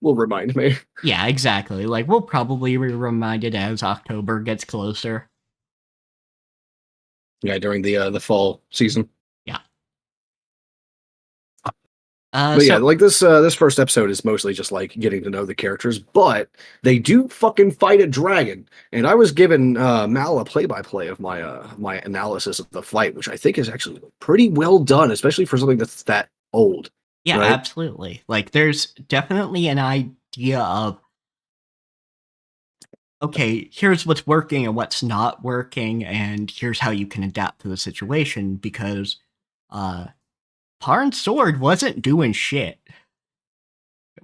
will remind me. Yeah, exactly. Like we'll probably be reminded as October gets closer. Yeah, during the fall season. Yeah. But yeah, So like this first episode is mostly just like getting to know the characters, but they do fucking fight a dragon. And I was given Mal a play-by-play of my analysis of the fight, which I think is actually pretty well done, especially for something that's that old, yeah, right? absolutely. Like there's definitely an idea of okay, here's what's working and what's not working, and here's how you can adapt to the situation because uh Parn's sword wasn't doing shit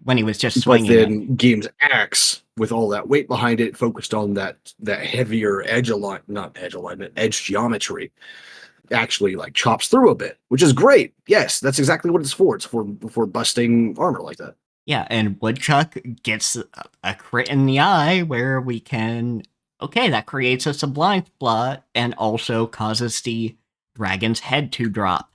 when he was just But swinging it. then Game's axe, with all that weight behind it, focused on that heavier not edge alignment, edge geometry, actually like chops through a bit, which is great. Yes, that's exactly what it's for. It's for busting armor like that. Yeah, and Woodchuck gets a crit in the eye where we can. Okay, that creates us a blind spot and also causes the dragon's head to drop,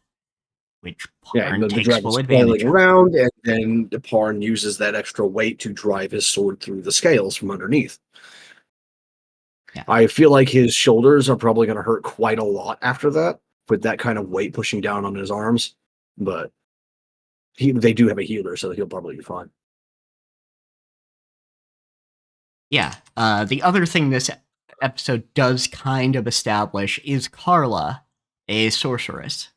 which Yeah, Parn the takes full dragon's advantage flailing of. around, and then Parn uses that extra weight to drive his sword through the scales from underneath. Yeah. I feel like his shoulders are probably going to hurt quite a lot after that, with that kind of weight pushing down on his arms. But they do have a healer, so he'll probably be fine. Yeah. The other thing this episode does kind of establish is Carla, a sorceress.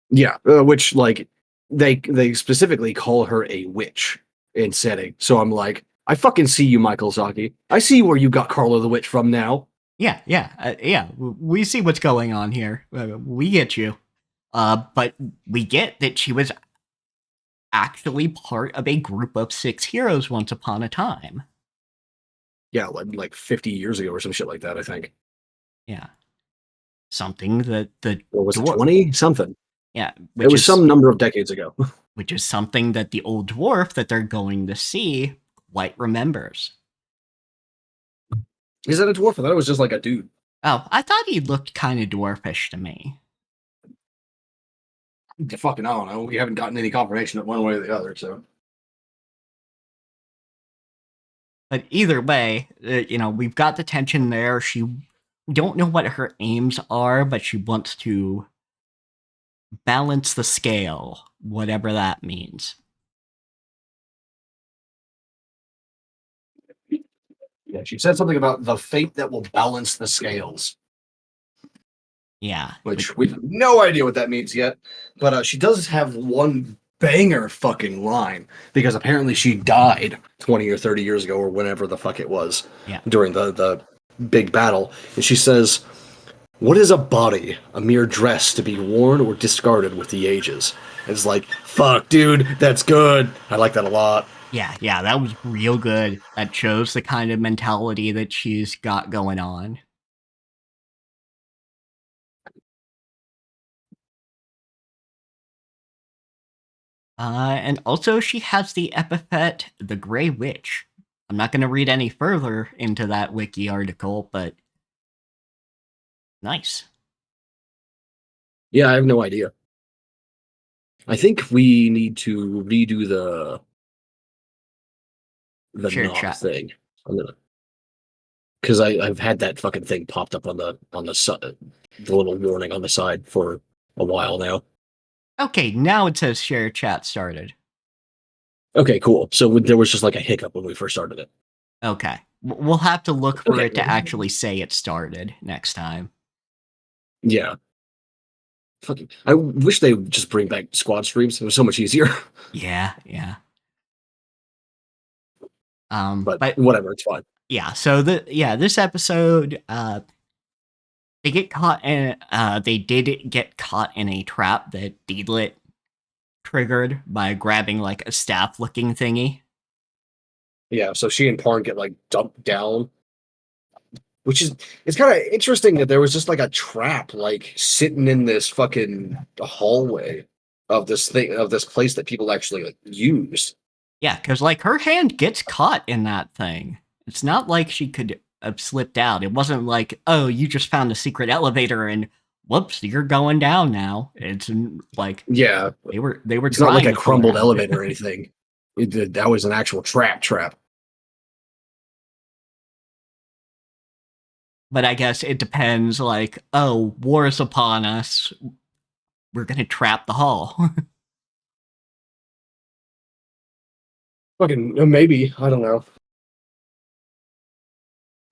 Yeah, which like they specifically call her a witch in setting. So I'm like, I fucking see you, Michael Zaki. I see where you got Carlo the Witch from now. Yeah, yeah. We see what's going on here. We get you. But we get that she was actually part of a group of 6 heroes once upon a time. Yeah, like 50 years ago or some shit like that, I think. Yeah. Something that the Or was it dwarf 20? Something. yeah, It was some number of decades ago. which is something that the old dwarf that they're going to see quite remembers. Is that a dwarf? I thought it was just like a dude. Oh, I thought he looked kind of dwarfish to me. Fucking, I don't know. We haven't gotten any confirmation of one way or the other, so. But either way, we've got the tension there. We don't know what her aims are, but she wants to balance the scale, whatever that means. Yeah, she said something about the fate that will balance the scales. Yeah. Which we have no idea what that means yet. But she does have one banger fucking line because apparently she died 20 or 30 years ago or whenever the fuck it was during the big battle. And she says, "What is a body? A mere dress to be worn or discarded with the ages." And it's like, fuck, dude, that's good. I like that a lot. Yeah, that was real good. That shows the kind of mentality that she's got going on. And also she has the epithet, the Grey Witch. I'm not going to read any further into that wiki article, but nice. Yeah, I have no idea. I think we need to redo the Share knob chat. thing. Because I've had that fucking thing popped up on the little warning on the side for a while now. Okay, now it says share chat started. Okay, cool. So there was just like a hiccup when we first started it. Okay. We'll have to look for it to actually say it started next time. Yeah. Fucking, I wish they would just bring back squad streams. It was so much easier. Yeah. But whatever, it's fine. Yeah, so this episode, they get caught in they did get caught in a trap that Deedlit triggered by grabbing like a staff looking thingy. Yeah, so she and Parn get like dumped down. Which is it's kind of interesting that there was just like a trap like sitting in this fucking hallway of this place that people actually like use. Yeah, because like her hand gets caught in that thing. It's not like she could have slipped out. It wasn't like, oh, you just found a secret elevator and whoops, you're going down now. It's like Yeah, they were it's not like a trying to pull her crumbled out. elevator or anything. That was an actual trap. But I guess it depends. Like, oh, war is upon us. We're gonna trap the hall. Fucking maybe, I don't know.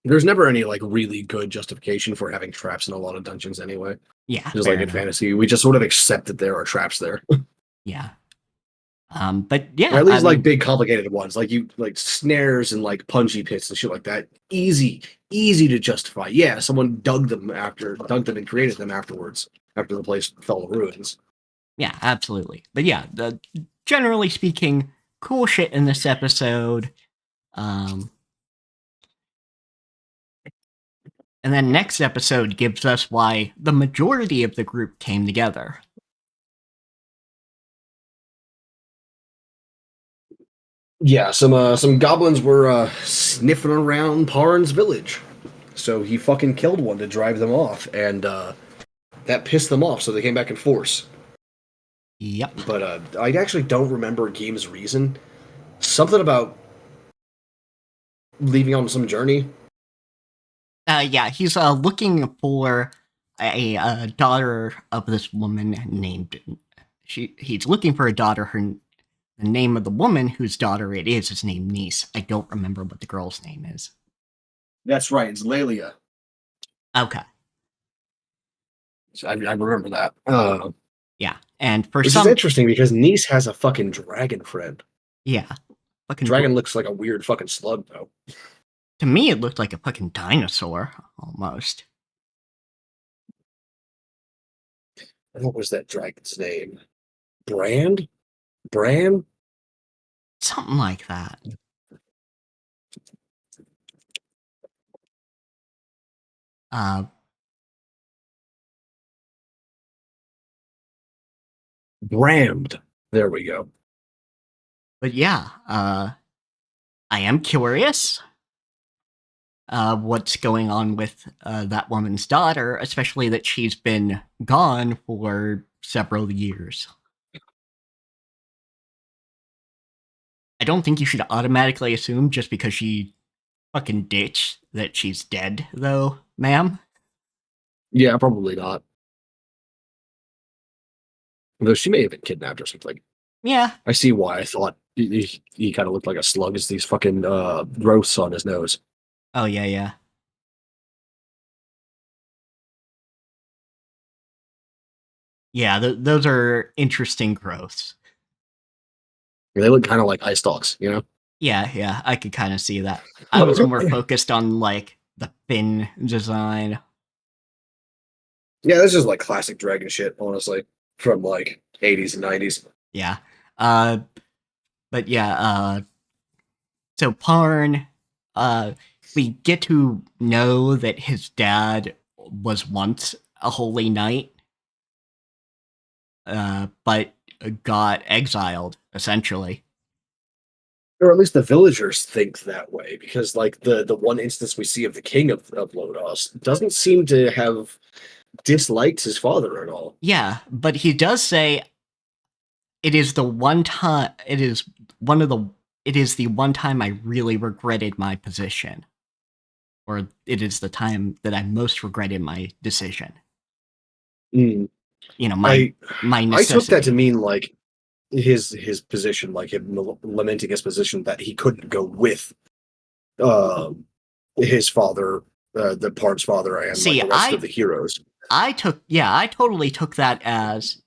There's never any like really good justification for having traps in a lot of dungeons anyway. Yeah, just like in fantasy, we just sort of accept that there are traps there. Yeah. But yeah, or at least like big complicated ones, like you like snares and like punji pits and shit like that. Easy to justify. Yeah, someone dug them and created them afterwards, after the place fell to ruins. Yeah, absolutely. But yeah, generally speaking, cool shit in this episode. And then next episode gives us why the majority of the group came together. Yeah, some goblins were sniffing around Parn's village, so he fucking killed one to drive them off, and that pissed them off, so they came back in force. Yep. But I actually don't remember Game's reason. Something about leaving on some journey. Yeah, he's looking for a daughter of this woman named. He's looking for a daughter. The name of the woman whose daughter it is named Niece. I don't remember what the girl's name is. That's right, it's Lelia. Okay. So I remember that. Yeah, and for which is interesting because Niece has a fucking dragon friend. Yeah. Fucking dragon looks like a weird fucking slug, though. To me, it looked like a fucking dinosaur, almost. What was that dragon's name? Bran? Bran? Something like that. Brammed. There we go. But yeah, I am curious what's going on with that woman's daughter, especially that she's been gone for several years. I don't think you should automatically assume just because she fucking ditch that she's dead, though, ma'am? Yeah, probably not. Though she may have been kidnapped or something. Yeah. I see why I thought he kind of looked like a slug as these fucking growths on his nose. Oh, yeah, yeah. Yeah, those are interesting growths. They look kind of like eye stalks, you know? Yeah, yeah, I could kind of see that. I was more focused on, like, the fin design. Yeah, this is like classic dragon shit, honestly, from like 80s and 90s. Yeah. Uh, but yeah, so Parn, uh, we get to know that his dad was once a holy knight, but got exiled, essentially. Or at least the villagers think that way, because like the one instance we see of the king of Lodoss doesn't seem to have disliked his father at all. Yeah, but he does say it is the one time one of the it is the one time I really regretted my position. Or it is the time that I most regretted my decision. Mm. You know, I my I took that to necessity. mean like his position, like him lamenting his position that he couldn't go with um his father, the Parn's father, and like See, the rest of the heroes. I totally took that as,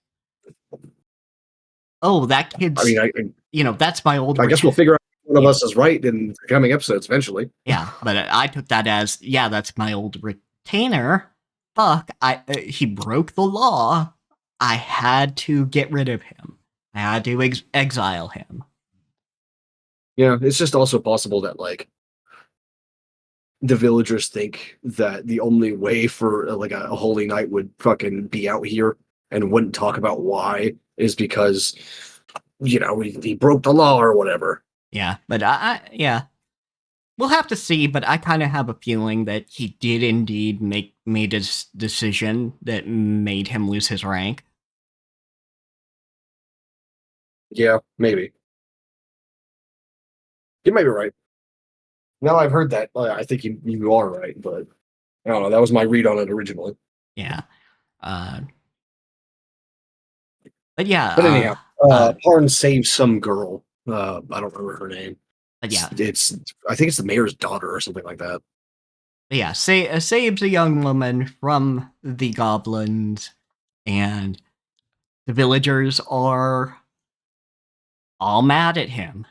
oh, that I mean, kid's, that's my old I guess we'll figure out which one of yeah, us is right in the coming episodes eventually. yeah, but I took that as, yeah, that's my old retainer. Fuck, he broke the law. I had to get rid of him. I had to exile him. Yeah, it's just also possible that like the villagers think that the only way for like a holy knight would fucking be out here and wouldn't talk about why is because he broke the law or whatever. Yeah, but yeah, we'll have to see, but I kind of have a feeling that he did indeed made a decision that made him lose his rank. Yeah, maybe you might be right. Now I've heard that, I think you are right, but I don't know. That was my read on it originally. Yeah. Uh, but yeah, But anyhow, uh, Parn saves some girl. I don't remember her name. but yeah, It's I think it's the mayor's daughter or something like that. yeah, saves a young woman from the goblins, and the villagers are all mad at him.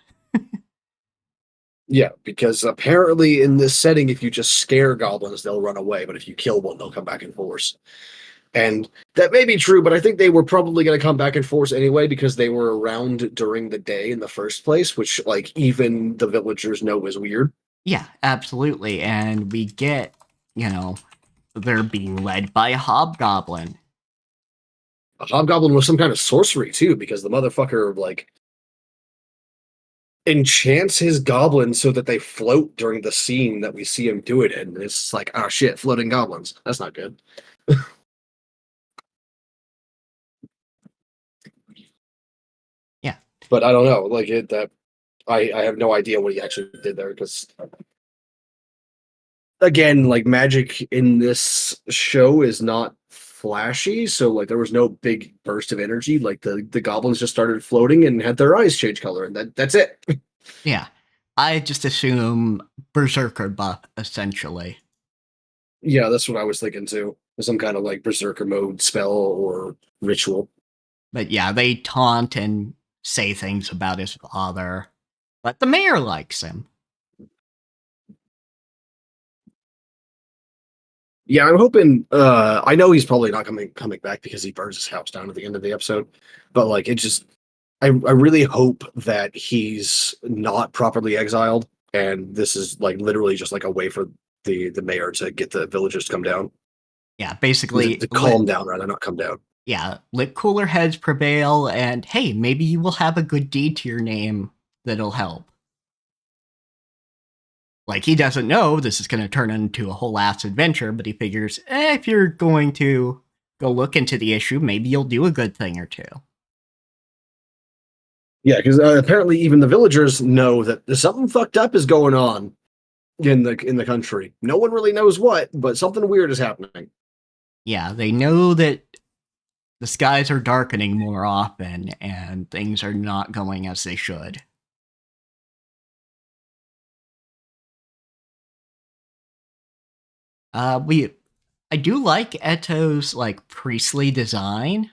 Yeah, because apparently in this setting, if you just scare goblins, they'll run away. But if you kill one, they'll come back in force. And that may be true, but I think they were probably going to come back in force anyway because they were around during the day in the first place, which like even the villagers know is weird. Yeah, absolutely, and we get, they're being led by a hobgoblin. A hobgoblin was some kind of sorcery too, because the motherfucker like enchants his goblins so that they float during the scene that we see him do it in. And it's like, oh shit, floating goblins. That's not good. Yeah, But I don't know. Like it that I have no idea what he actually did there because again, like magic in this show is not flashy, so like there was no big burst of energy. Like the goblins just started floating and had their eyes change color, and that's it. yeah. I just assume berserker buff, essentially. Yeah, that's what I was thinking too. Some kind of like berserker mode spell or ritual. But yeah, they taunt and say things about his father. But the mayor likes him. Yeah, I'm hoping. I know he's probably not coming back because he burns his house down at the end of the episode. But like, it just, I really hope that he's not properly exiled, and this is like literally just like a way for the mayor to get the villagers to come down, Yeah, basically, to calm down rather, not come down. let cooler heads prevail, and hey, maybe you will have a good deed to your name that'll help. Like, he doesn't know this is going to turn into a whole ass adventure, but he figures, if you're going to go look into the issue, maybe you'll do a good thing or two. Yeah, because apparently even the villagers know that something fucked up is going on, in the country. No one really knows what, but something weird is happening. Yeah, they know that the skies are darkening more often and things are not going as they should. I do like Eto's like priestly design,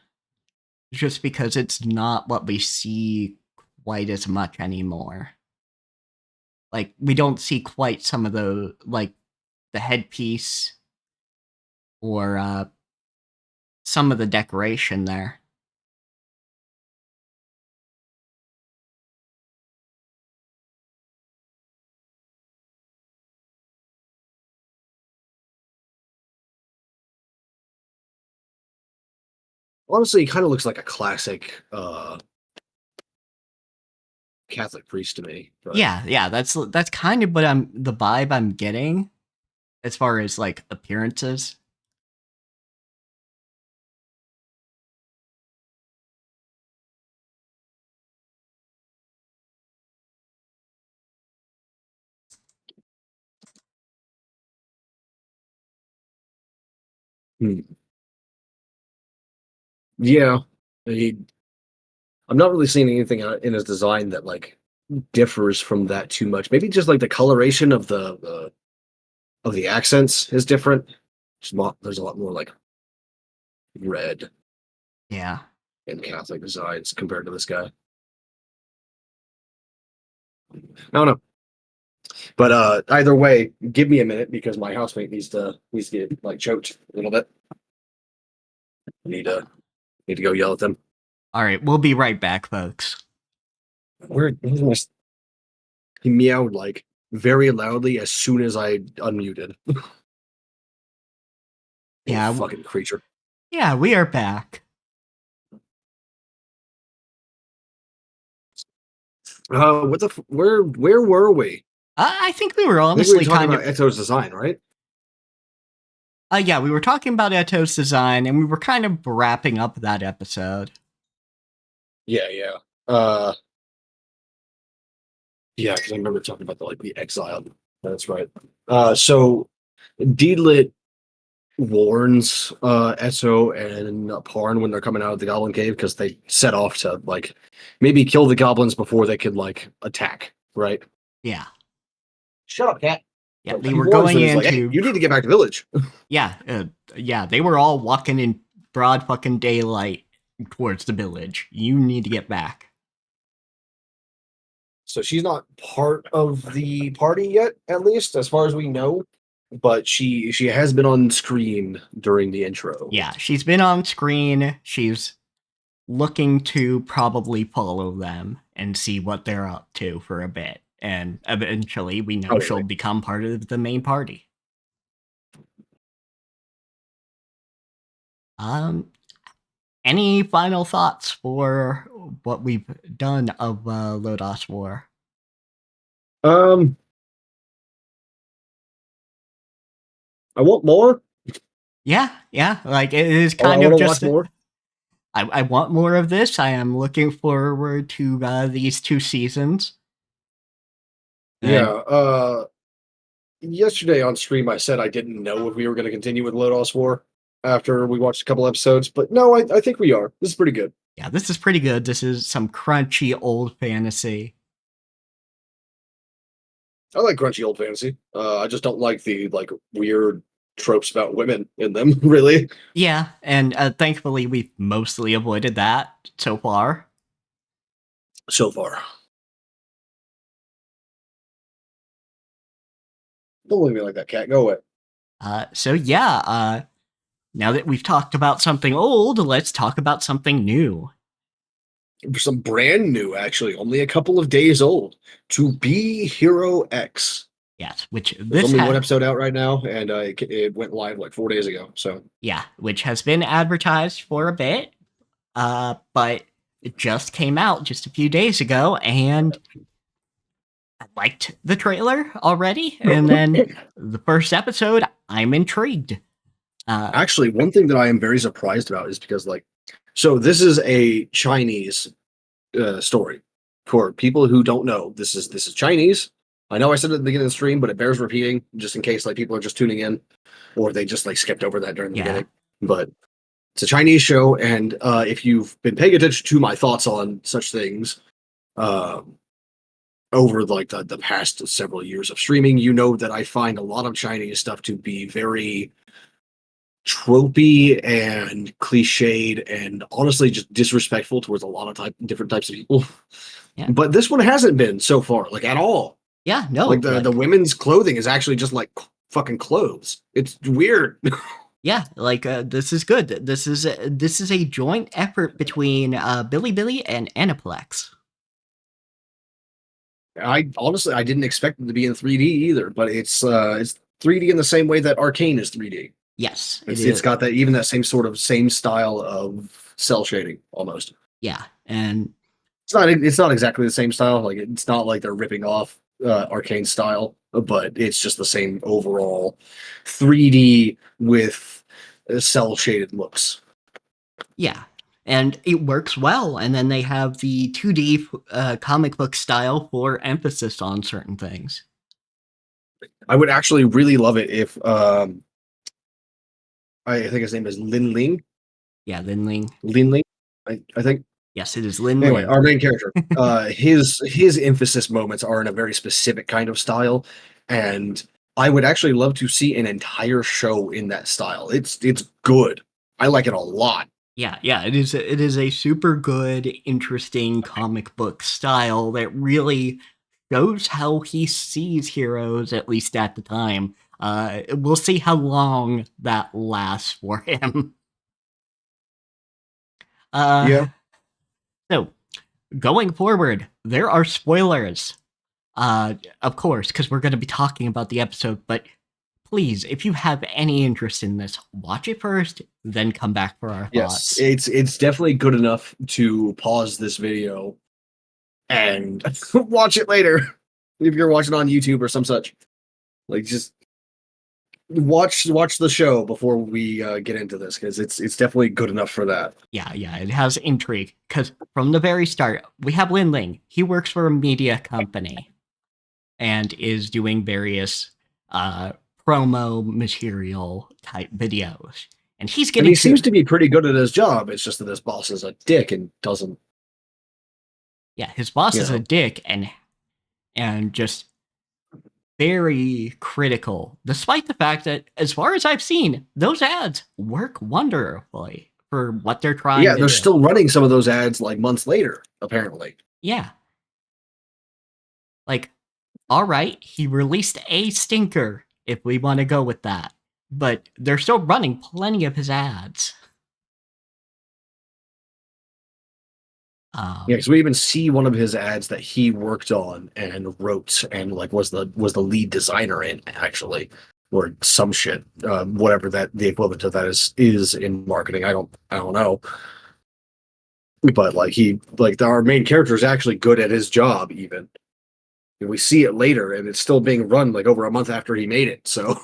just because it's not what we see quite as much anymore. Like we don't see quite some of the like the headpiece or some of the decoration there. Honestly, he kind of looks like a classic Catholic priest to me. But Yeah, that's kind of what the vibe I'm getting as far as like appearances. hmm. Yeah, he, I'm not really seeing anything in his design that like differs from that too much. Maybe just like the coloration of the accents is different. There's a lot more like red Yeah. in Catholic designs compared to this guy. I don't know. But either way, give me a minute because my housemate needs to get like choked a little bit. Need to need to go yell at them. All right, we'll be right back, folks. Where's my he meowed like very loudly as soon as I unmuted. Yeah, Fucking creature. yeah, we are back. What the where were we? I think we were I think we were honestly talking kind about of. Eto's design, right? Yeah, we were talking about Eto's design, and we were kind of wrapping up that episode. Yeah, yeah. Uh yeah, because I remember talking about the exiled. That's right. So Deedlit warns Esso and Parn when they're coming out of the Goblin Cave because they set off to like maybe kill the goblins before they could like attack, right? Yeah. Shut up, cat. Yeah, Like, they he were warns going them, he's like, hey, into. you need to get back to the village. Yeah, yeah, they were all walking in broad fucking daylight towards the village. You need to get back. So she's not part of the party yet, at least as far as we know. But she has been on screen during the intro. Yeah, she's been on screen. She's looking to probably follow them and see what they're up to for a bit. And eventually, we know she'll become part of the main party. Any final thoughts for what we've done of Lodoss War? I want more. Yeah. Like it is I kind want of to just. watch more. I want more of this. I am looking forward to these 2 seasons. Yeah. Yesterday on stream, I said I didn't know if we were going to continue with Lodoss War after we watched a couple episodes, but no, I think we are. This is pretty good. Yeah, this is pretty good. This is some crunchy old fantasy. I like crunchy old fantasy. I just don't like the weird tropes about women in them, really. Yeah, and thankfully we've mostly avoided that so far. So far. Don't look at me like that, cat. Go away. Now that we've talked about something old, let's talk about something new. Some brand new, actually, only a couple of days old. To Be Hero X. Yes, which There's only one episode out right now, and it went live like 4 days ago. So yeah, which has been advertised for a bit, but it just came out just a few days ago, and I liked the trailer already. And then the first episode, I'm intrigued. Actually, one thing that I am very surprised about is because so this is a Chinese story. For people who don't know, this is Chinese. I know I said it at the beginning of the stream, but it bears repeating just in case like people are just tuning in or they just like skipped over that during the beginning. But it's a Chinese show, and if you've been paying attention to my thoughts on such things over like the past several years of streaming, you know that I find a lot of Chinese stuff to be very tropey and cliched and honestly just disrespectful towards a lot of different types of people. Yeah. But this one hasn't been so far, like at all. Yeah, no. Like the women's clothing is actually just like fucking clothes. It's weird. Yeah, like this is good. This is a joint effort between Bilibili and Aniplex. I honestly I didn't expect it to be in 3D either, but it's 3D in the same way that Arcane is 3D. Yes, it's got that same style of cell shading almost. Yeah, and it's not exactly the same style. Like it's not like they're ripping off Arcane style, but it's just the same overall 3D with cell shaded looks. Yeah, and it works well. And then they have the 2D comic book style for emphasis on certain things. I would actually really love it if I think his name is Lin Ling. Yeah, Lin Ling. Lin Ling, I think. Yes, it is Lin Anyway, Ling. our main character, his emphasis moments are in a very specific kind of style, and I would actually love to see an entire show in that style. It's good. I like it a lot. Yeah, it is a super good, interesting comic book style that really shows how he sees heroes, at least at the time. We'll see how long that lasts for him. Yeah. So, going forward, there are spoilers. Of course, because we're going to be talking about the episode, but please, if you have any interest in this, watch it first, then come back for our thoughts. Yes, it's definitely good enough to pause this video and watch it later if you're watching on YouTube or some such. Like, just watch the show before we get into this, because it's definitely good enough for that. Yeah, it has intrigue, because from the very start, we have Lin Ling. He works for a media company and is doing various promo material type videos. And he's getting... he seems to be pretty good at his job. It's just that his boss is a dick and doesn't... Yeah, his boss is a dick and just very critical, despite the fact that, as far as I've seen, those ads work wonderfully for what they're trying to do. Yeah, they're still running some of those ads like months later, apparently. Yeah. Like, all right, he released a stinker, if we want to go with that. But they're still running plenty of his ads. Yeah, because we even see one of his ads that he worked on and wrote and like was the lead designer in, actually, or some shit, whatever that the equivalent of that is in marketing. I don't know, but like our main character is actually good at his job even. And we see it later, and it's still being run like over a month after he made it. So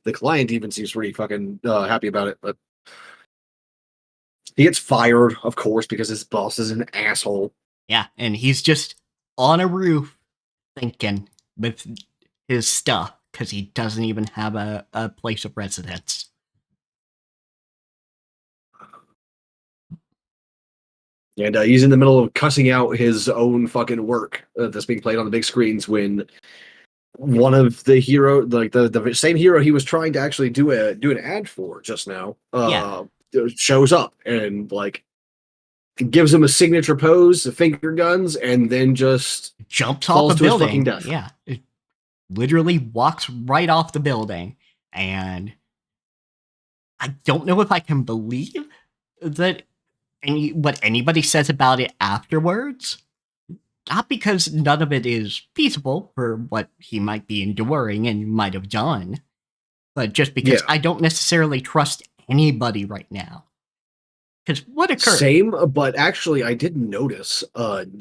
the client even seems pretty fucking happy about it, but he gets fired, of course, because his boss is an asshole. Yeah, and he's just on a roof thinking with his stuff because he doesn't even have a place of residence. And he's in the middle of cussing out his own fucking work that's being played on the big screens when one of the hero, like the same hero he was trying to actually do an ad for just now, shows up and like gives him a signature pose, finger guns, and then just jumps off the building. His fucking death. Yeah, it literally walks right off the building, and I don't know if I can believe that what anybody says about it afterwards. Not because none of it is feasible for what he might be enduring and might have done, but just because I don't necessarily trust anybody right now. Because what occurred? Same, but actually, I did notice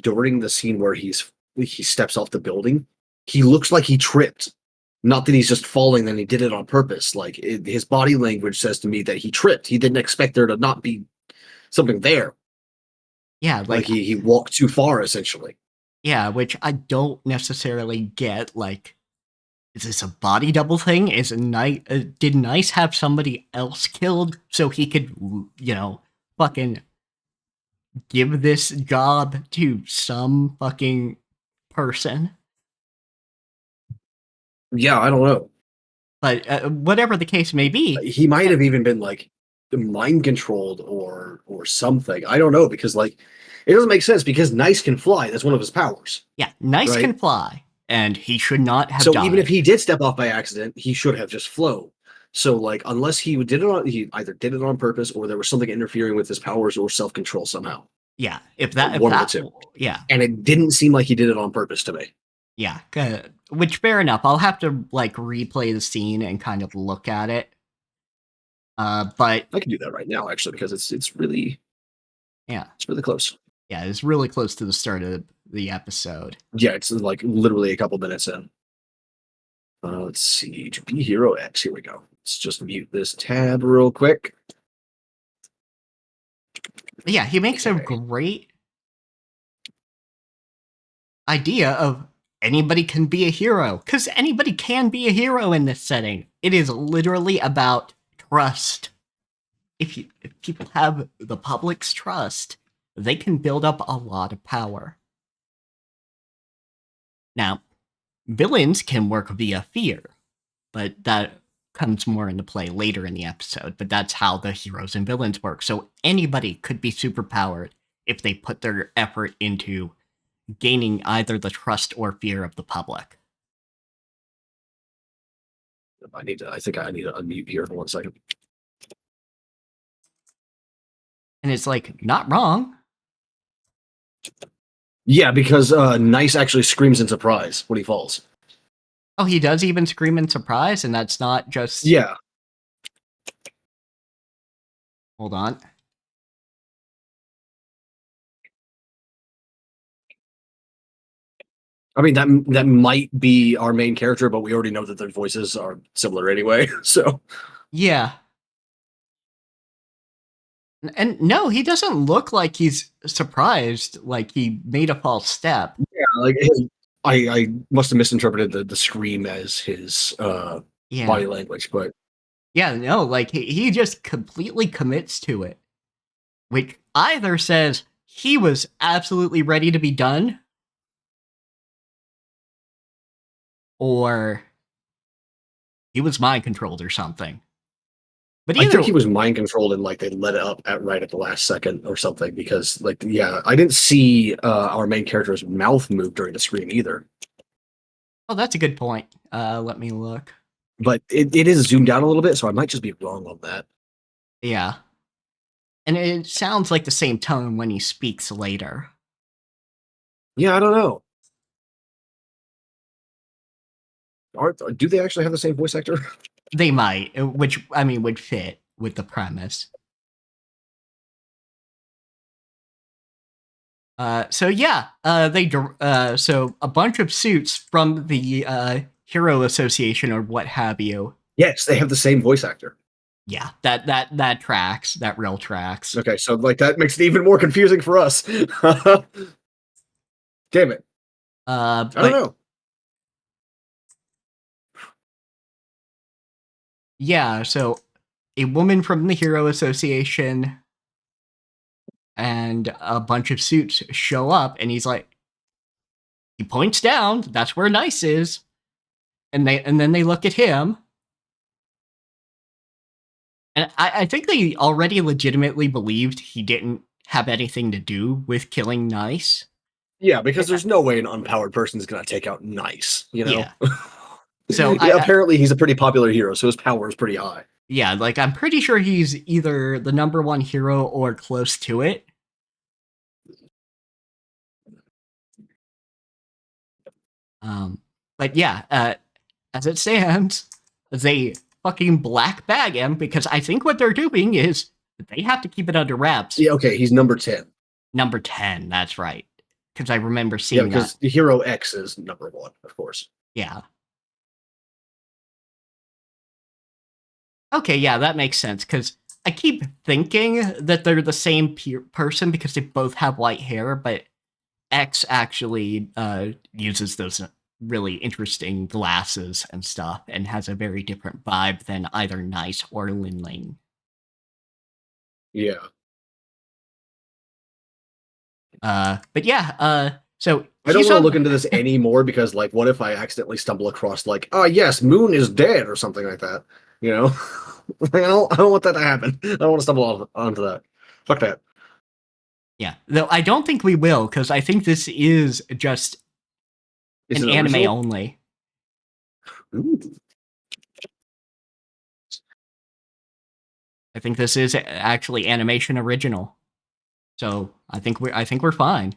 during the scene where he steps off the building, he looks like he tripped. Not that he's just falling, then he did it on purpose. Like his body language says to me that he tripped. He didn't expect there to not be something there. Yeah, Like he walked too far, essentially. Yeah, which I don't necessarily get. Like, is this a body double thing? Is Nice? Did Nice have somebody else killed so he could, fucking give this job to some fucking person? Yeah, I don't know. But whatever the case may be, He might have even been like mind controlled or something. I don't know because like it doesn't make sense because Nice can fly. That's one of his powers, yeah, Nice right? can fly, and he should not have So even if died. he did step off by accident, he should have just flown. So like unless he either did it on purpose or there was something interfering with his powers or self control somehow. Yeah, if One of the that, two. yeah, And it didn't seem like he did it on purpose to me. yeah. Which fair enough. I'll have to like replay the scene and kind of look at it. But I can do that right now actually because it's really yeah, it's really close. yeah, it's really close to the start of the episode. Yeah, it's like literally a couple minutes in. Let's see. To be Hero X. Here we go. Let's just mute this tab real quick. But yeah, he makes a great idea of anybody can be a hero, because anybody can be a hero in this setting. It is literally about trust. If people have the public's trust, they can build up a lot of power. Now, villains can work via fear, but that comes more into play later in the episode. But that's how the heroes and villains work. So anybody could be superpowered if they put their effort into gaining either the trust or fear of the public. I think I need to unmute here for 1 second. And it's like, not wrong. Yeah, because Nice actually screams in surprise when he falls. Oh, he does even scream in surprise, and that's not just... Yeah. Hold on. I mean, that might be our main character, but we already know that their voices are similar anyway, so... Yeah. And no, he doesn't look like he's surprised, like he made a false step. Yeah, like, I must have misinterpreted the scream as his body language, but... Yeah, no, like, he just completely commits to it. Which either says he was absolutely ready to be done, or he was mind controlled or something. But I think he was mind controlled and like they let it up right at the last second or something because like yeah, I didn't see our main character's mouth move during the scream either. Oh, that's a good point. Let me look. But it is zoomed out a little bit, so I might just be wrong on that. Yeah. And it sounds like the same tone when he speaks later. Yeah, I don't know. Do they actually have the same voice actor? They might, which, I mean, would fit with the premise. So yeah, so a bunch of suits from the Hero Association or what have you. Yes, they have the same voice actor. Yeah, that tracks. That real tracks. Okay, so like that makes it even more confusing for us. Damn it. I don't know. Yeah, so a woman from the Hero Association and a bunch of suits show up, and he's like, he points down, that's where Nice is, and then they look at him. And I think they already legitimately believed he didn't have anything to do with killing Nice. Yeah, because there's no way an unpowered person is going to take out Nice, you know? Yeah. So yeah, apparently he's a pretty popular hero, so his power is pretty high. Yeah, like I'm pretty sure he's either the #1 hero or close to it. But yeah, as it stands, they fucking black bag him because I think what they're doing is they have to keep it under wraps. Yeah, okay, he's number 10. Number 10, that's right. Because I remember seeing that. Yeah, because the Hero X is #1, of course. Yeah. Okay, yeah, that makes sense, because I keep thinking that they're the same person because they both have white hair, but X actually uses those really interesting glasses and stuff and has a very different vibe than either Nice or Lin Ling. Yeah. But yeah, so I don't want to look into this anymore because, like, what if I accidentally stumble across, like, oh, yes, Moon is dead or something like that? You know? I don't want that to happen. I don't want to stumble onto that. Fuck that. Yeah, though I don't think we will, because I think this is just an anime original? Only. Ooh. I think this is actually animation original. So I think we're fine.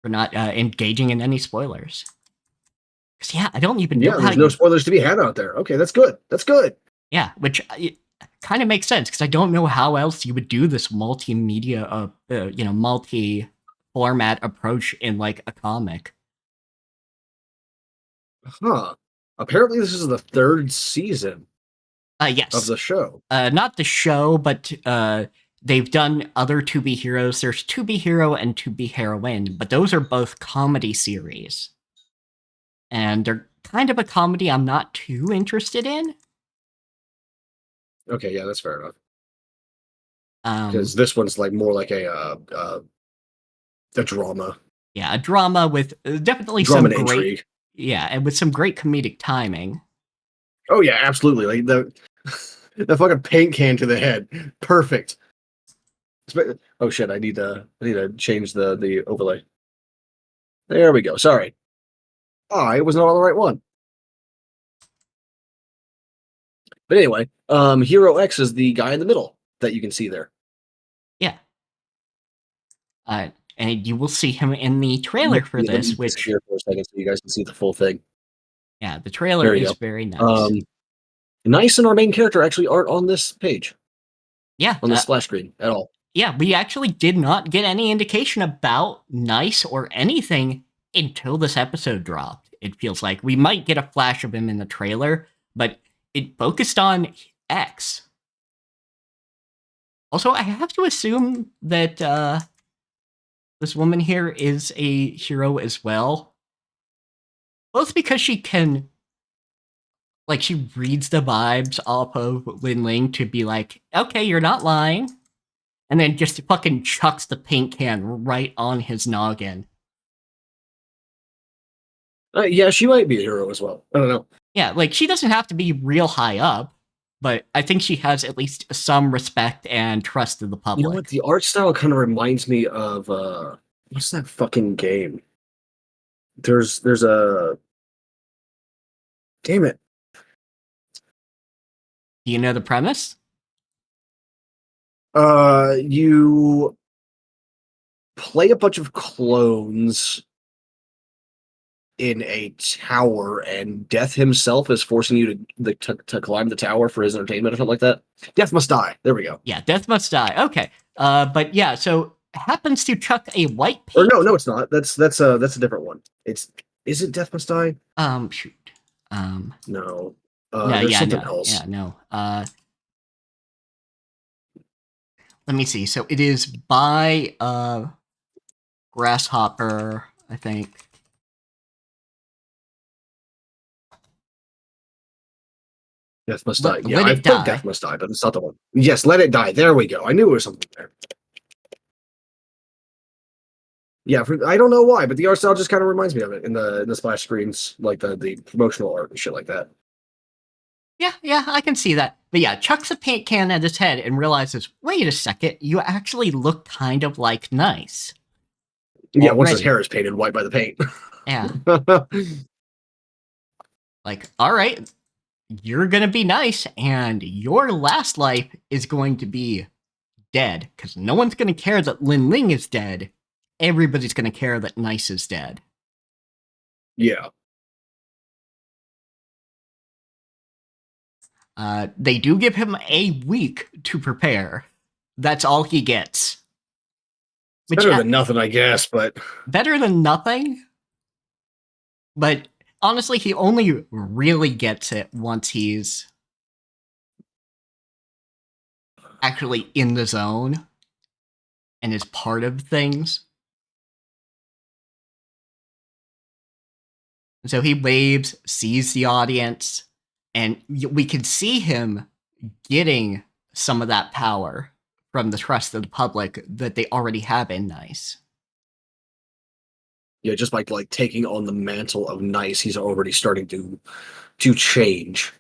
We're not engaging in any spoilers. Because yeah, I don't even know how there's no spoilers to be had out there. Okay, that's good. That's good. Yeah, which kind of makes sense because I don't know how else you would do this multimedia, multi-format approach in like a comic. Huh. Apparently, this is the 3rd season. Yes. Of the show. Not the show, but they've done other To Be Heroes. There's To Be Hero and To Be Heroine, but those are both comedy series. And they're kind of a comedy I'm not too interested in. Okay, yeah, that's fair enough. Because this one's like more like a drama. Yeah, a drama with definitely drama some great intrigue. Yeah, and with some great comedic timing. Oh yeah, absolutely. Like the fucking paint can to the head, perfect. Oh shit! I need to change the overlay. There we go. Sorry, I was not on the right one. But anyway, Hero X is the guy in the middle that you can see there. Yeah. And you will see him in the trailer for this, which here for a second so you guys can see the full thing. Yeah, the trailer is very nice. Nice and our main character actually aren't on this page. Yeah. On the splash screen at all. Yeah, we actually did not get any indication about Nice or anything until this episode dropped. It feels like we might get a flash of him in the trailer, but it focused on X. Also, I have to assume that this woman here is a hero as well. Both because she can, like, she reads the vibes off of Lin Ling to be like, okay, you're not lying. And then just fucking chucks the paint can right on his noggin. Yeah, she might be a hero as well. I don't know. Yeah, like, she doesn't have to be real high up, but I think she has at least some respect and trust of the public. You know what? The art style kind of reminds me of, what's that fucking game? There's a... Damn it. Do you know the premise? You play a bunch of clones in a tower, and Death himself is forcing you to climb the tower for his entertainment or something like that. Death Must Die. There we go. Yeah, Death Must Die. Okay. But yeah, so happens to chuck a white paint. Or no, it's not. That's a different one. Is it Death Must Die? Shoot. No. There's something else. Yeah, no. Let me see. So it is by Grasshopper, I think. Death Must Die. Yeah, I've played Death Must Die, but it's not the one. Yes, Let It Die. There we go. I knew it was something there. Yeah, I don't know why, but the art style just kind of reminds me of it in the splash screens, like the promotional art and shit like that. Yeah, I can see that. But yeah, chucks a paint can at his head and realizes, wait a second, you actually look kind of like Nice. Yeah, once his hair is painted white by the paint. Yeah. Like, all right, you're gonna be nice, and your last life is going to be dead, because no one's gonna care that Lin Ling is dead. Everybody's gonna care that Nice is dead. Yeah. They do give him a week to prepare. That's all he gets. It's better than nothing, I guess, but... Better than nothing? But honestly, he only really gets it once he's actually in the zone and is part of things. And so he waves, sees the audience, and we can see him getting some of that power from the trust of the public that they already have in Nice. Yeah, just by like taking on the mantle of Nice, he's already starting to change.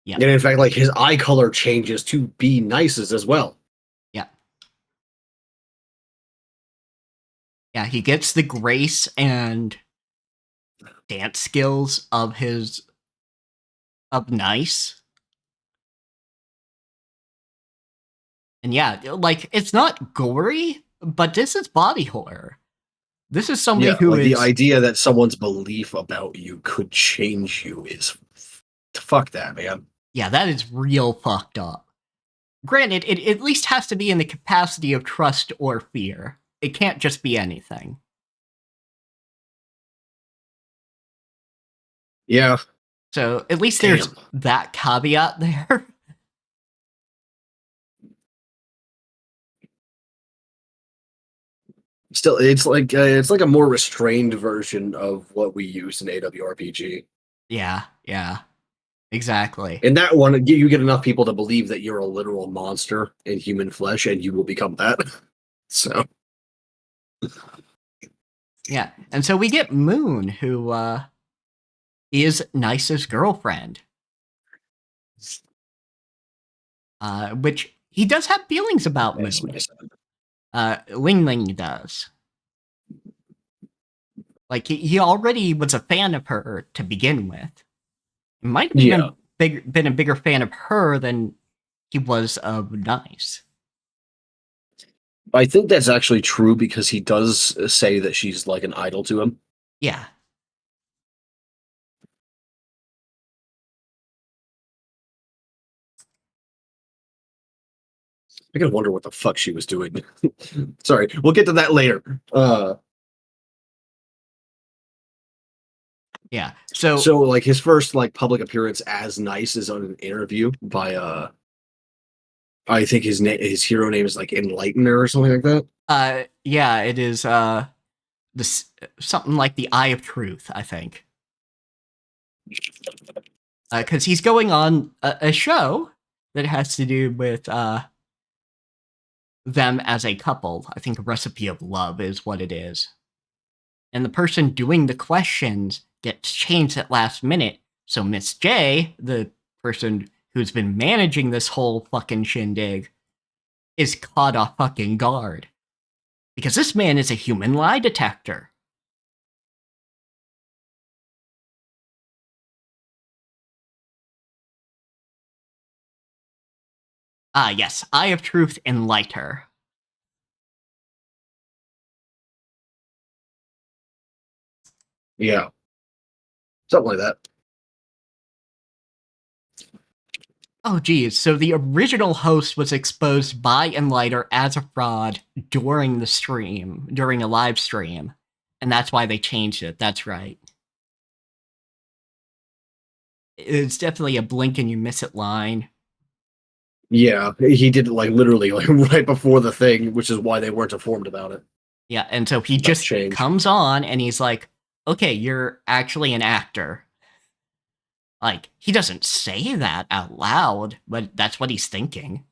Yeah. And in fact, like his eye color changes to be Nice's as well. Yeah. Yeah, he gets the grace and dance skills of Nice. And yeah, like it's not gory, but this is body horror. This is somebody who like is the idea that someone's belief about you could change you is fuck that, man. Yeah, that is real fucked up. Granted, it at least has to be in the capacity of trust or fear. It can't just be anything. Yeah. So at least there's that caveat there. Still, it's like a more restrained version of what we use in AWRPG. Yeah, exactly. In that one, you get enough people to believe that you're a literal monster in human flesh, and you will become that. So, yeah, and so we get Moon, who is Nice's girlfriend, which he does have feelings about Moon. Ling Ling does. Like he already was a fan of her to begin with. He might have even been a bigger fan of her than he was of Nice. I think that's actually true because he does say that she's like an idol to him. Yeah. I gotta wonder what the fuck she was doing. Sorry, we'll get to that later. Yeah. So like his first like public appearance as Nice is on an interview by I think his hero name is like Enlightener or something like that. Yeah, it is this something like the Eye of Truth, I think. Because he's going on a show that has to do with them as a couple. I think A Recipe of Love is what it is. And the person doing the questions gets changed at last minute. So Miss J, the person who's been managing this whole fucking shindig, is caught off fucking guard. Because this man is a human lie detector. Yes, Eye of Truth and Lighter. Yeah. Something like that. Oh, geez. So the original host was exposed by Enlighter as a fraud during the stream, during a live stream. And that's why they changed it. That's right. It's definitely a blink and you miss it line. Yeah, he did it like literally like right before the thing, which is why they weren't informed about it. Yeah, and so he just comes on and he's like, okay, you're actually an actor. Like, he doesn't say that out loud, but that's what he's thinking.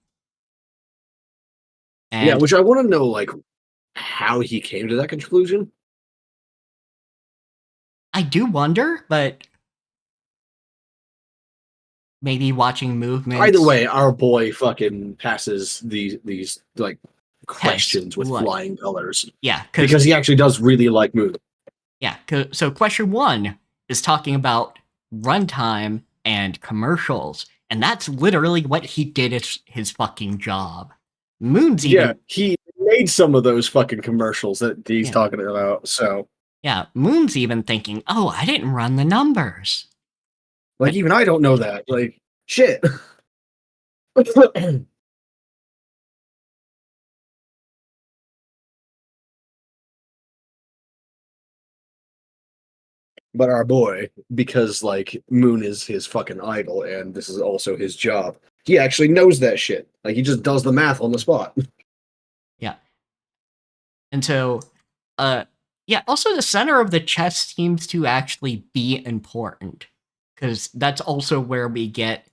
And yeah, which I want to know, like, how he came to that conclusion. I do wonder, but maybe watching movements. Either way, our boy fucking passes these like questions with flying colors. Yeah, because he actually does really like Moon. Yeah, so question 1 is talking about runtime and commercials, and that's literally what he did as his fucking job. Moon's even... Yeah, he made some of those fucking commercials that he's talking about, so... Yeah, Moon's even thinking, oh, I didn't run the numbers. Like, even I don't know that. Like, shit. But our boy, because, like, Moon is his fucking idol, and this is also his job, he actually knows that shit. Like he just does the math on the spot. Yeah. And so, yeah, also the center of the chest seems to actually be important, because that's also where we get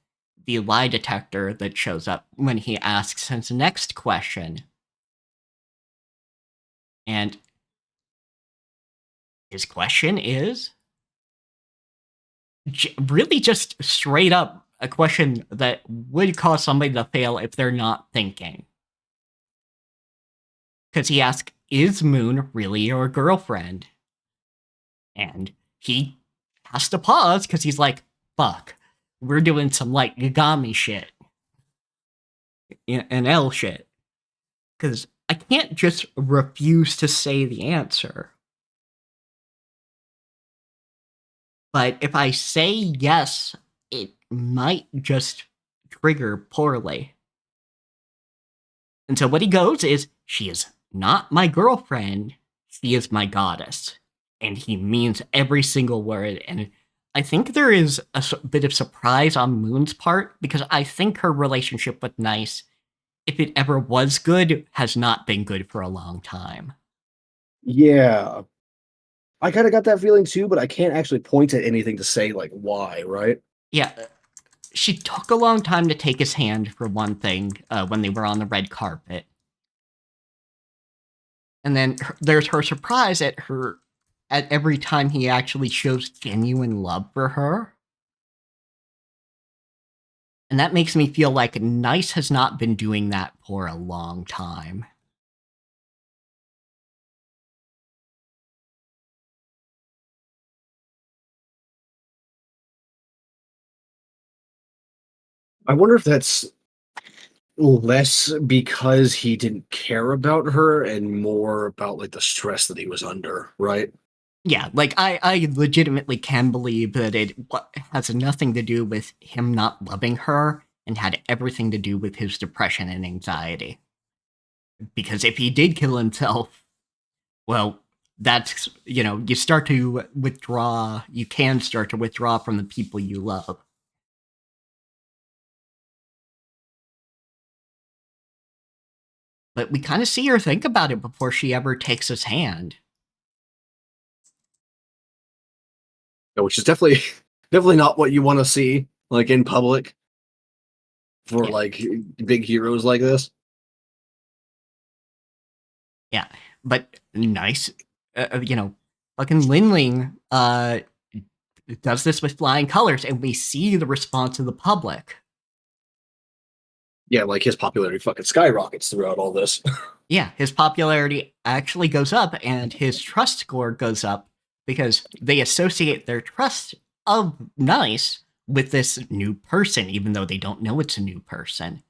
the lie detector that shows up when he asks his next question. And his question is really just straight up a question that would cause somebody to fail if they're not thinking. Because he asks, is Moon really your girlfriend? And he has to pause because he's like, fuck, we're doing some like Gagami shit and L shit. Because I can't just refuse to say the answer. But if I say yes, it might just trigger poorly. And so what he goes is, she is not my girlfriend, she is my goddess. And he means every single word. And I think there is a bit of surprise on Moon's part, because I think her relationship with Nice, if it ever was good, has not been good for a long time. Yeah. I kind of got that feeling too, but I can't actually point at anything to say, like, why, right? Yeah, she took a long time to take his hand, for one thing, when they were on the red carpet. And then there's her surprise at every time he actually shows genuine love for her. And that makes me feel like Nice has not been doing that for a long time. I wonder if that's less because he didn't care about her and more about like the stress that he was under, right? Yeah, like I legitimately can believe that it has nothing to do with him not loving her and had everything to do with his depression and anxiety. Because if he did kill himself, well, that's, you start to withdraw, you can start to withdraw from the people you love. But we kind of see her think about it before she ever takes his hand. Yeah, which is definitely not what you want to see, like in public for Yeah. like big heroes like this. Yeah, but Nice, fucking Linling does this with flying colors, and we see the response of the public. Yeah, like his popularity fucking skyrockets throughout all this. Yeah, his popularity actually goes up, and his trust score goes up, because they associate their trust of Nice with this new person, even though they don't know it's a new person.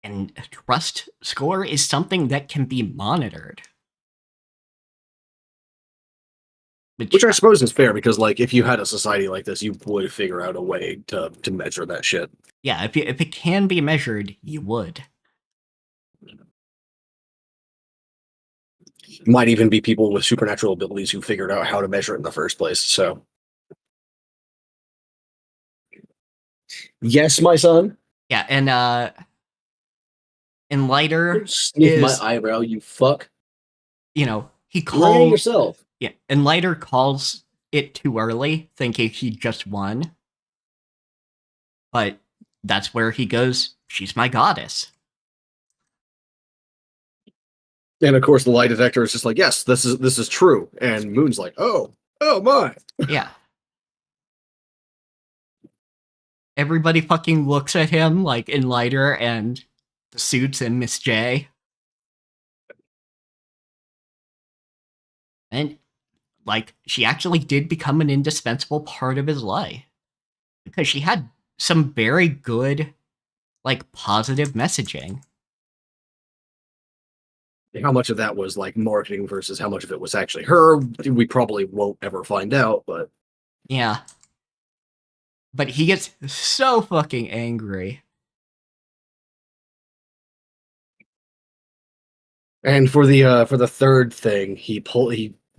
And trust score is something that can be monitored. Which I suppose is fair because, like, if you had a society like this, you would figure out a way to measure that shit. Yeah, if it can be measured, you would. Might even be people with supernatural abilities who figured out how to measure it in the first place. So, yes, my son. Yeah, and Lighter Sneak my eyebrow, you fuck. He Right calls yourself. Yeah, and Lighter calls it too early, thinking he just won. But that's where he goes, she's my goddess. And of course, the lie detector is just like, yes, this is true. And Moon's like, oh my. Yeah. Everybody fucking looks at him, like, in Lighter and the Suits and Miss J. And, like, she actually did become an indispensable part of his life. Because she had some very good, like, positive messaging. How much of that was like marketing versus how much of it was actually her, we probably won't ever find out, but Yeah. But he gets so fucking angry. and for the third thing, he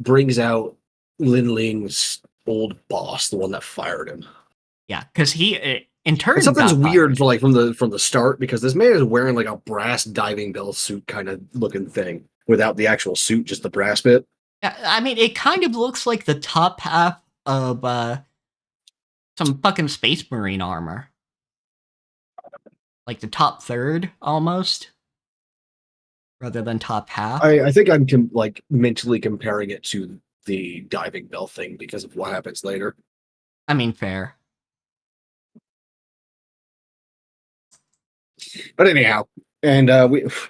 brings out Lin Ling's old boss, the one that fired him. Yeah, because he in turn And something's got weird, fired. like from the start, because this man is wearing like a brass diving bell suit kind of looking thing, without the actual suit, just the brass bit. Yeah, I mean, it kind of looks like the top half of some fucking Space Marine armor, like the top third almost, rather than top half. I think I'm like mentally comparing it to the diving bell thing because of what happens later. I mean, fair. But anyhow, and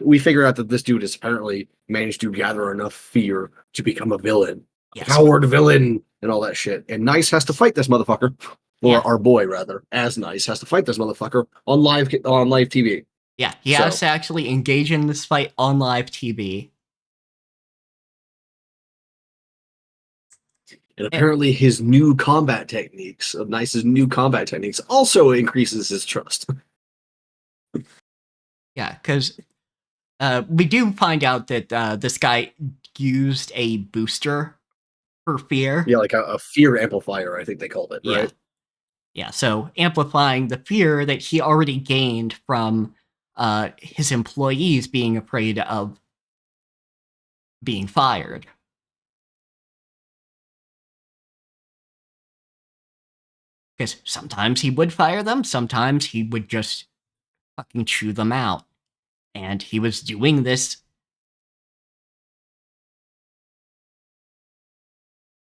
we figure out that this dude has apparently managed to gather enough fear to become a villain, Yes. powered villain, and all that shit. And Nice has to fight this motherfucker, or Yeah. our boy rather, as Nice has to fight this motherfucker on live TV. Yeah, he has to actually engage in this fight on live TV. And apparently his new combat techniques, of Nice's new combat techniques, also increases his trust. Yeah, because we do find out that this guy used a booster for fear. Yeah, like a fear amplifier, I think they called it, right? Yeah, so amplifying the fear that he already gained from his employees being afraid of being fired. Because sometimes he would fire them, sometimes he would just fucking chew them out. And he was doing this.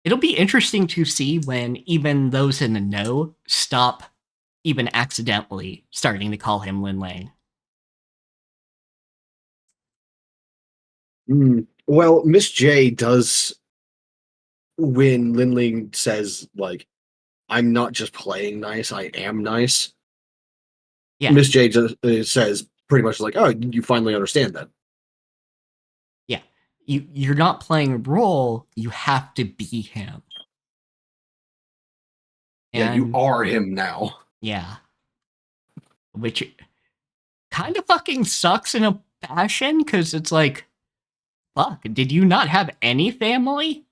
It'll be interesting to see when even those in the know stop even accidentally starting to call him Lin Lang. Well, Miss J does, when Lin Ling says, like, I'm not just playing nice, I am nice. Yeah. Miss J just says pretty much like, oh, you finally understand that. Yeah. You're not playing a role, you have to be him. Yeah, you are him now. Yeah. Which kind of fucking sucks in a fashion, because it's like, fuck, did you not have any family?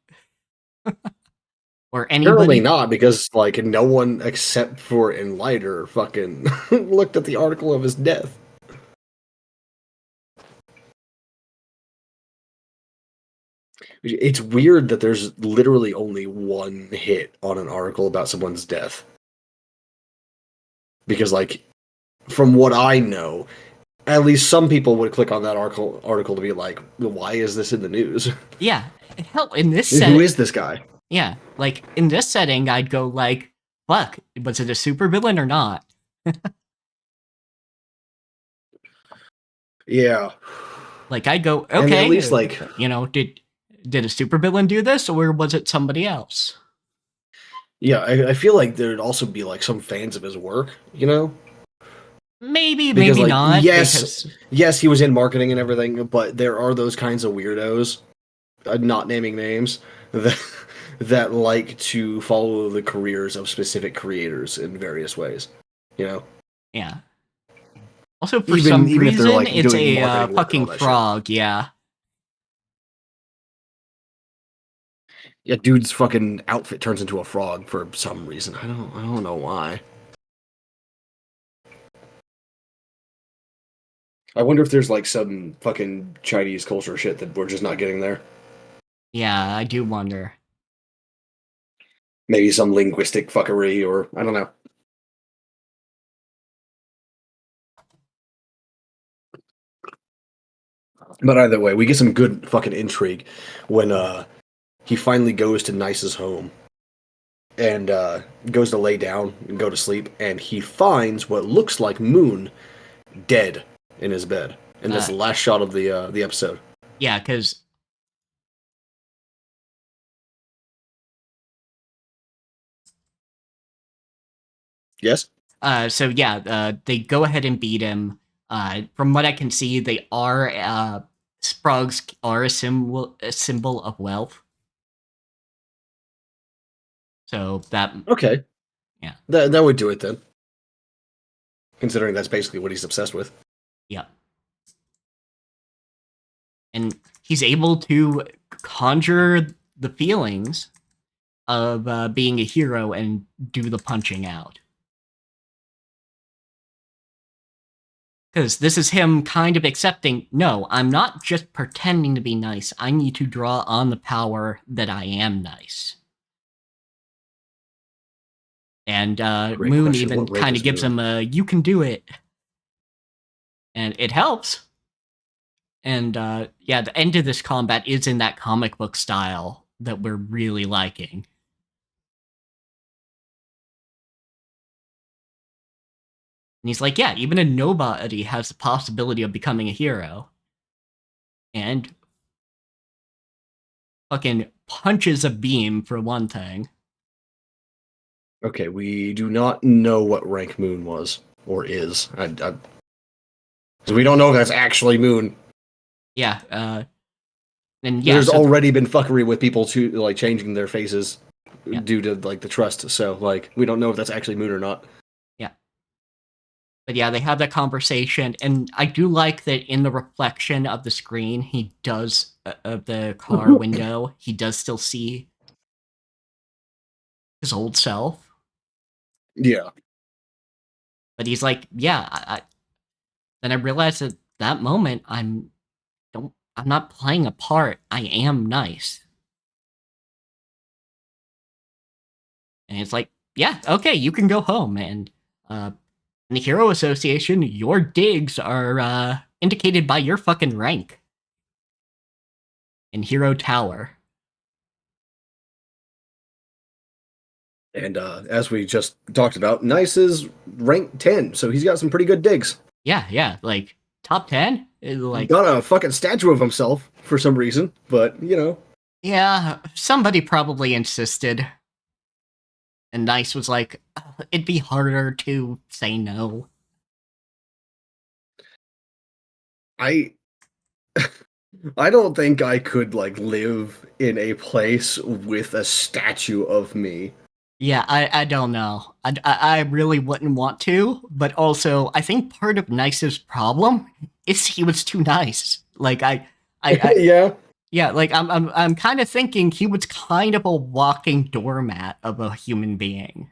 Or anybody? Apparently not, because like no one except for Enlighter fucking looked at the article of his death. It's weird that there's literally only one hit on an article about someone's death. Because like, from what I know, at least some people would click on that article to be like, why is this in the news? Yeah. Hell, in this setting, who is this guy? Yeah, like in this setting, I'd go like, fuck, was it a supervillain or not? Yeah. Like I'd go, okay, and at least like, you know, did a supervillain do this, or was it somebody else? Yeah, I feel like there'd also be like some fans of his work, you know? Maybe, because, maybe like, not. Yes, he was in marketing and everything, but there are those kinds of weirdos, not naming names, that like to follow the careers of specific creators in various ways, you know? Yeah. Also, for some reason, like it's a fucking frog, shit. Yeah. Yeah, dude's fucking outfit turns into a frog for some reason. I don't know why. I wonder if there's like some fucking Chinese culture shit that we're just not getting there. Yeah, I do wonder. Maybe some linguistic fuckery, or I don't know. But either way, we get some good fucking intrigue when he finally goes to Nice's home and goes to lay down and go to sleep, and he finds what looks like Moon dead in his bed. And that's the last shot of the episode. Yeah, because yes. So yeah, they go ahead and beat him. From what I can see, they are Sprugs are a symbol of wealth. So that okay, yeah, that would do it then. Considering that's basically what he's obsessed with. Yeah, and he's able to conjure the feelings of being a hero and do the punching out. Because this is him kind of accepting, no, I'm not just pretending to be nice. I need to draw on the power that I am nice. And Great Moon question. even What rank kind of is gives Moon? him a, you can do it. And it helps. And yeah, the end of this combat is in that comic book style that we're really liking. And he's like, yeah, even a nobody has the possibility of becoming a hero. And fucking punches a beam for one thing. Okay, we do not know what rank Moon was or is. So we don't know if that's actually Moon. Yeah, and yeah, There's so already been fuckery with people to like changing their faces yeah, due to like the trust. So like we don't know if that's actually Moon or not. yeah. But yeah, they have that conversation, and I do like that in the reflection of the screen, he does of the car window, he does still see his old self. Yeah. But he's like, yeah. Then I realized at that moment, I'm not playing a part. I am nice. And it's like, yeah, okay, you can go home. And in the Hero Association, your digs are indicated by your fucking rank in Hero Tower. And as we just talked about, Nice is rank 10, so he's got some pretty good digs. Yeah, like top 10? Like, Got a fucking statue of himself for some reason, but you know. yeah, somebody probably insisted. And Nice was like, it'd be harder to say no. I I don't think I could like live in a place with a statue of me. Yeah, I don't know. I really wouldn't want to, but also I think part of Nice's problem is he was too nice. Like I Yeah, yeah, like I'm kind of thinking he was kind of a walking doormat of a human being.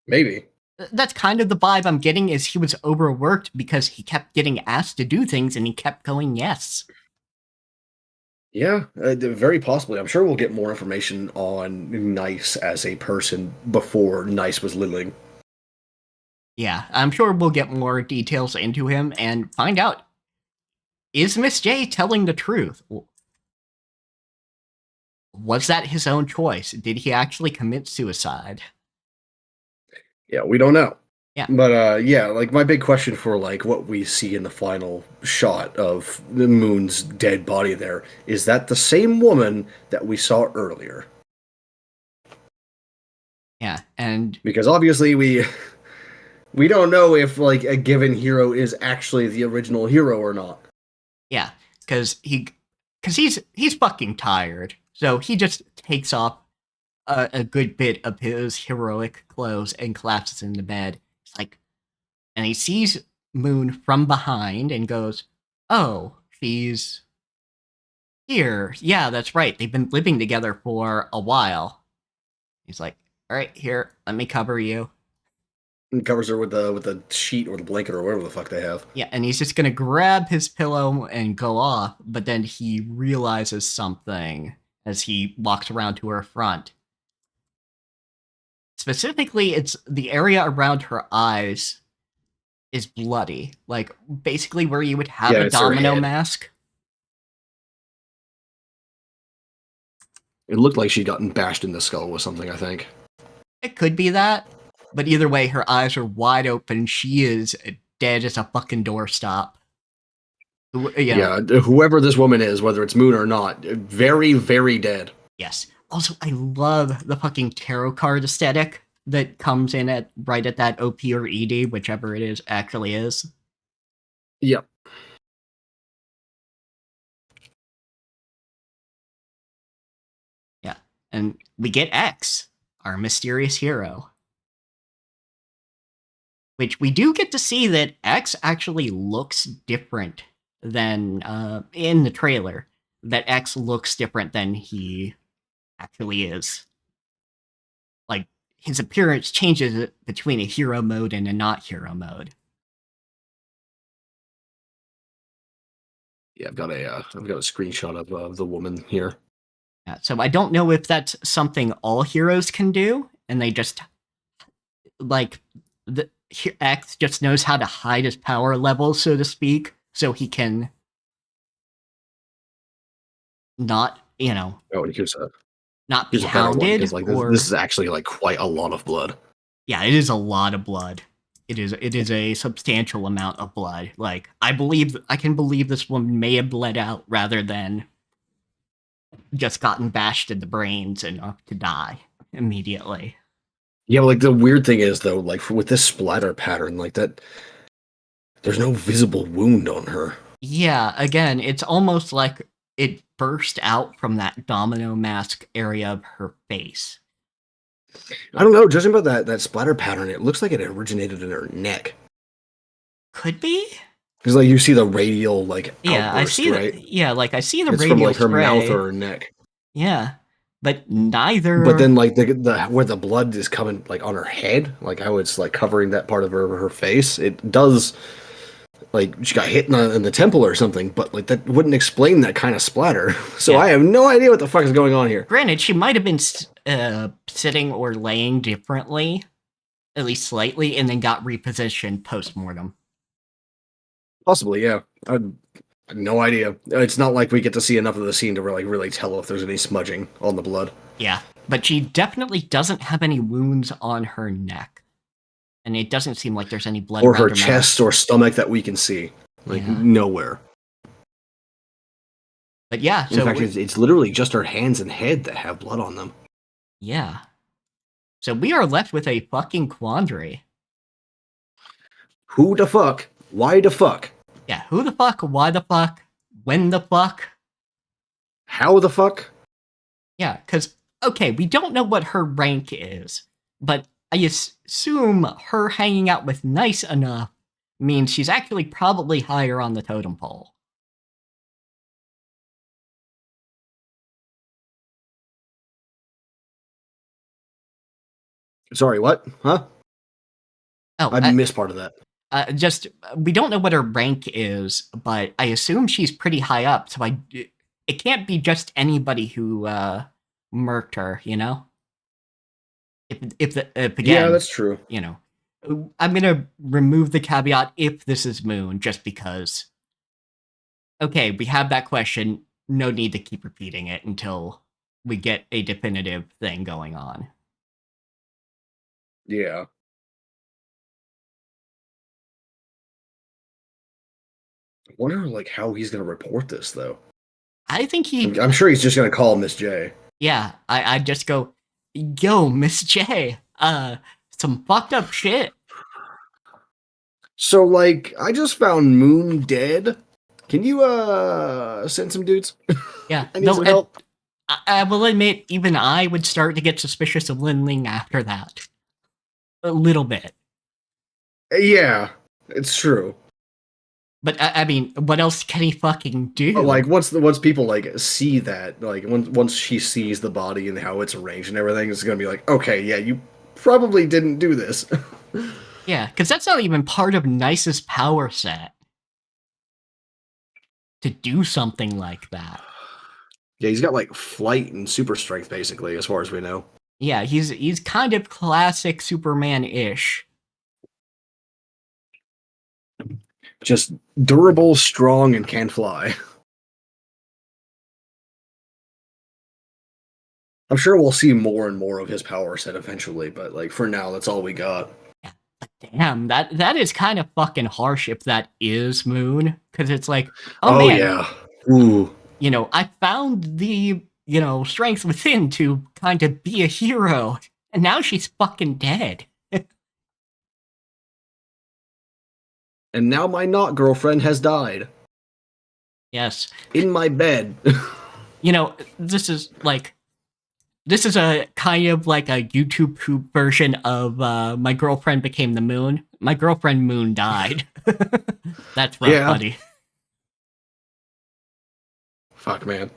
maybe. That's kind of the vibe I'm getting is he was overworked because he kept getting asked to do things and he kept going yes. Yeah, very possibly. I'm sure we'll get more information on Nice as a person before Nice was Littling. Yeah, I'm sure we'll get more details into him and find out, is Miss J telling the truth? Was that his own choice? Did he actually commit suicide? Yeah, we don't know. Yeah. But yeah, like my big question for like what we see in the final shot of the Moon's dead body there is that the same woman that we saw earlier? Yeah, and Because obviously we don't know if like a given hero is actually the original hero or not. yeah, because he's fucking tired, so he just takes off a good bit of his heroic clothes and collapses into bed. It's like, and he sees Moon from behind and goes, "Oh, she's here. Yeah, that's right. They've been living together for a while." He's like, "All right, here, let me cover you." And covers her with the sheet or the blanket or whatever the fuck they have. Yeah, and he's just gonna grab his pillow and go off, but then he realizes something as he walks around to her front. Specifically, it's the area around her eyes is bloody. Like, basically where you would have Yeah, a it's her domino head. mask. It looked like she'd gotten bashed in the skull with something, I think. It could be that. But either way, her eyes are wide open. She is dead as a fucking doorstop. You know, Yeah, whoever this woman is, whether it's Moon or not, very, very dead. yes. Also, I love the fucking tarot card aesthetic that comes in at right at that OP or ED, whichever it is actually is. Yep. Yeah. And we get X, our mysterious hero. Which we do get to see that X actually looks different than in the trailer. That X looks different than he actually is. Like, his appearance changes between a hero mode and a not hero mode. Yeah, I've got a screenshot of the woman here. Yeah, so I don't know if that's something all heroes can do, and they just like the X just knows how to hide his power level, so to speak, so he can not, Oh, and not be here's a better one hounded because like this or is actually like quite a lot of blood. yeah, it is a lot of blood. It is a substantial amount of blood. Like I can believe this woman may have bled out rather than just gotten bashed in the brains enough to die immediately. Yeah, but, like the weird thing is though, like with this splatter pattern, like that, there's no visible wound on her. Yeah, again, it's almost like it burst out from that domino mask area of her face. I don't know. Judging by that splatter pattern, it looks like it originated in her neck. Could be? Because like you see the radial like Yeah, I outburst, see right? that. Yeah, like I see the It's from radial like her mouth spray. or her neck. Yeah, but But neither. then like the where the blood is coming like on her head, like how it's like covering that part of her face, it does like she got hit in the temple or something, but like that wouldn't explain that kind of splatter. So Yeah. I have no idea what the fuck is going on here. Granted, she might have been sitting or laying differently, at least slightly, and then got repositioned post mortem. Possibly, yeah. I had no idea. It's not like we get to see enough of the scene to really tell if there's any smudging on the blood. Yeah, but she definitely doesn't have any wounds on her neck. And it doesn't seem like there's any blood Or around her her mouth. chest or stomach that we can see. Like Yeah. nowhere. But yeah, In fact, it's literally just her hands and head that have blood on them. yeah. So we are left with a fucking quandary. Who the fuck? Why the fuck? Yeah, who the fuck? Why the fuck? When the fuck? How the fuck? Yeah, because, okay, we don't know what her rank is, but I assume her hanging out with Nice enough means she's actually probably higher on the totem pole. Sorry, what? Huh? Oh, I missed part of that. just we don't know what her rank is, but I assume she's pretty high up. So it can't be just anybody who murked her, you know. If Yeah, again, that's true. you know, I'm gonna remove the caveat if this is Moon, just because. Okay, we have that question. No need to keep repeating it until we get a definitive thing going on. Yeah. I wonder like how he's gonna report this though. I think I'm sure he's just gonna call Miss J. yeah, I just go, yo, Miss J, some fucked up shit. So like I just found Moon dead. Can you send some dudes? Yeah, I need some help. I will admit, even I would start to get suspicious of Lin Ling after that. A little bit. Yeah, it's true. But I mean, what else can he fucking do? But like once people like see that, like once she sees the body and how it's arranged and everything, it's gonna be like, okay, yeah, you probably didn't do this. Yeah, because that's not even part of Nice's power set to do something like that. Yeah, he's got like flight and super strength basically, as far as we know. Yeah, he's kind of classic Superman-ish. Just durable, strong, and can fly. I'm sure we'll see more and more of his power set eventually, but like for now, that's all we got. Yeah, but damn, that is kind of fucking harsh if that is Moon, because it's like, oh man, yeah. Ooh. I found the strength within to kind of be a hero, and now she's fucking dead. And now my not girlfriend has died. Yes. In my bed. This is a kind of like a YouTube poop version of My Girlfriend Became the Moon. My girlfriend Moon died. That's rough, Yeah. buddy. Fuck, man.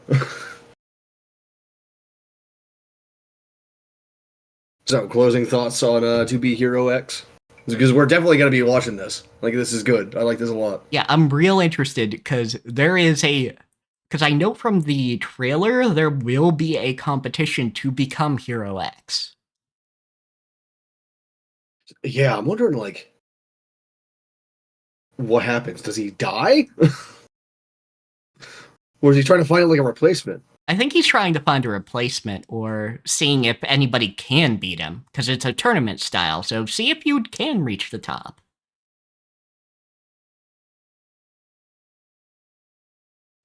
So, closing thoughts on To Be Hero X? because we're definitely gonna be watching this. Like, this is good. I like this a lot. Yeah, I'm real interested because because I know from the trailer there will be a competition to become Hero X. Yeah, I'm wondering like what happens. Does he die? Or is he trying to find like a replacement? I think he's trying to find a replacement or seeing if anybody can beat him because it's a tournament style. So see if you can reach the top.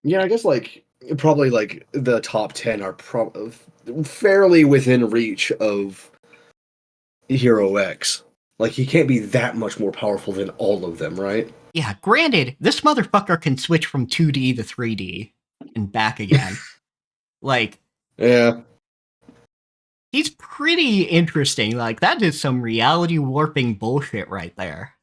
Yeah, I guess like probably like the top 10 are fairly within reach of Hero X. Like he can't be that much more powerful than all of them, right? Yeah, granted, this motherfucker can switch from 2D to 3D and back again. Like, Yeah. he's pretty interesting. Like, that is some reality warping bullshit right there.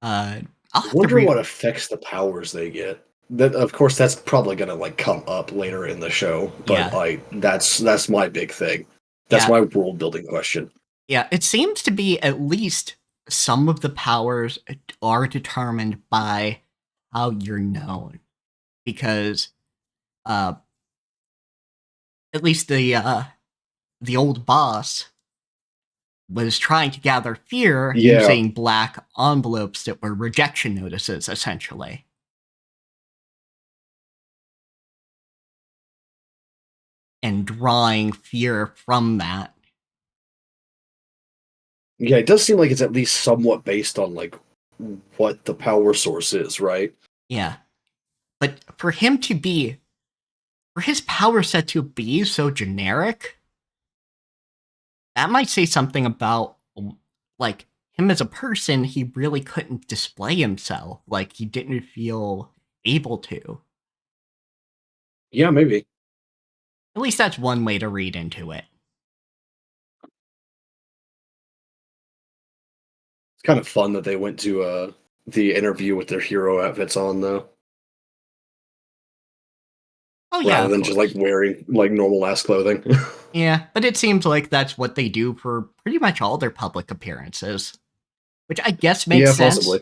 I'll I have to wonder what affects the powers they get. That of course that's probably gonna like come up later in the show, but Yeah. like that's my big thing. That's Yeah. my world building question. Yeah, it seems to be at least some of the powers are determined by how you're known. Because uh at least the old boss was trying to gather fear Yeah. using black envelopes that were rejection notices, essentially. And drawing fear from that. Yeah, it does seem like it's at least somewhat based on like what the power source is, right? Yeah. But for his power set to be so generic, that might say something about, like, him as a person. He really couldn't display himself. Like, he didn't feel able to. Yeah, maybe. At least that's one way to read into it. It's kind of fun that they went to the interview with their hero outfits on though, Oh, yeah, rather of than just like course. wearing like normal ass clothing. Yeah, but it seems like that's what they do for pretty much all their public appearances. Which I guess makes Yeah, sense, possibly.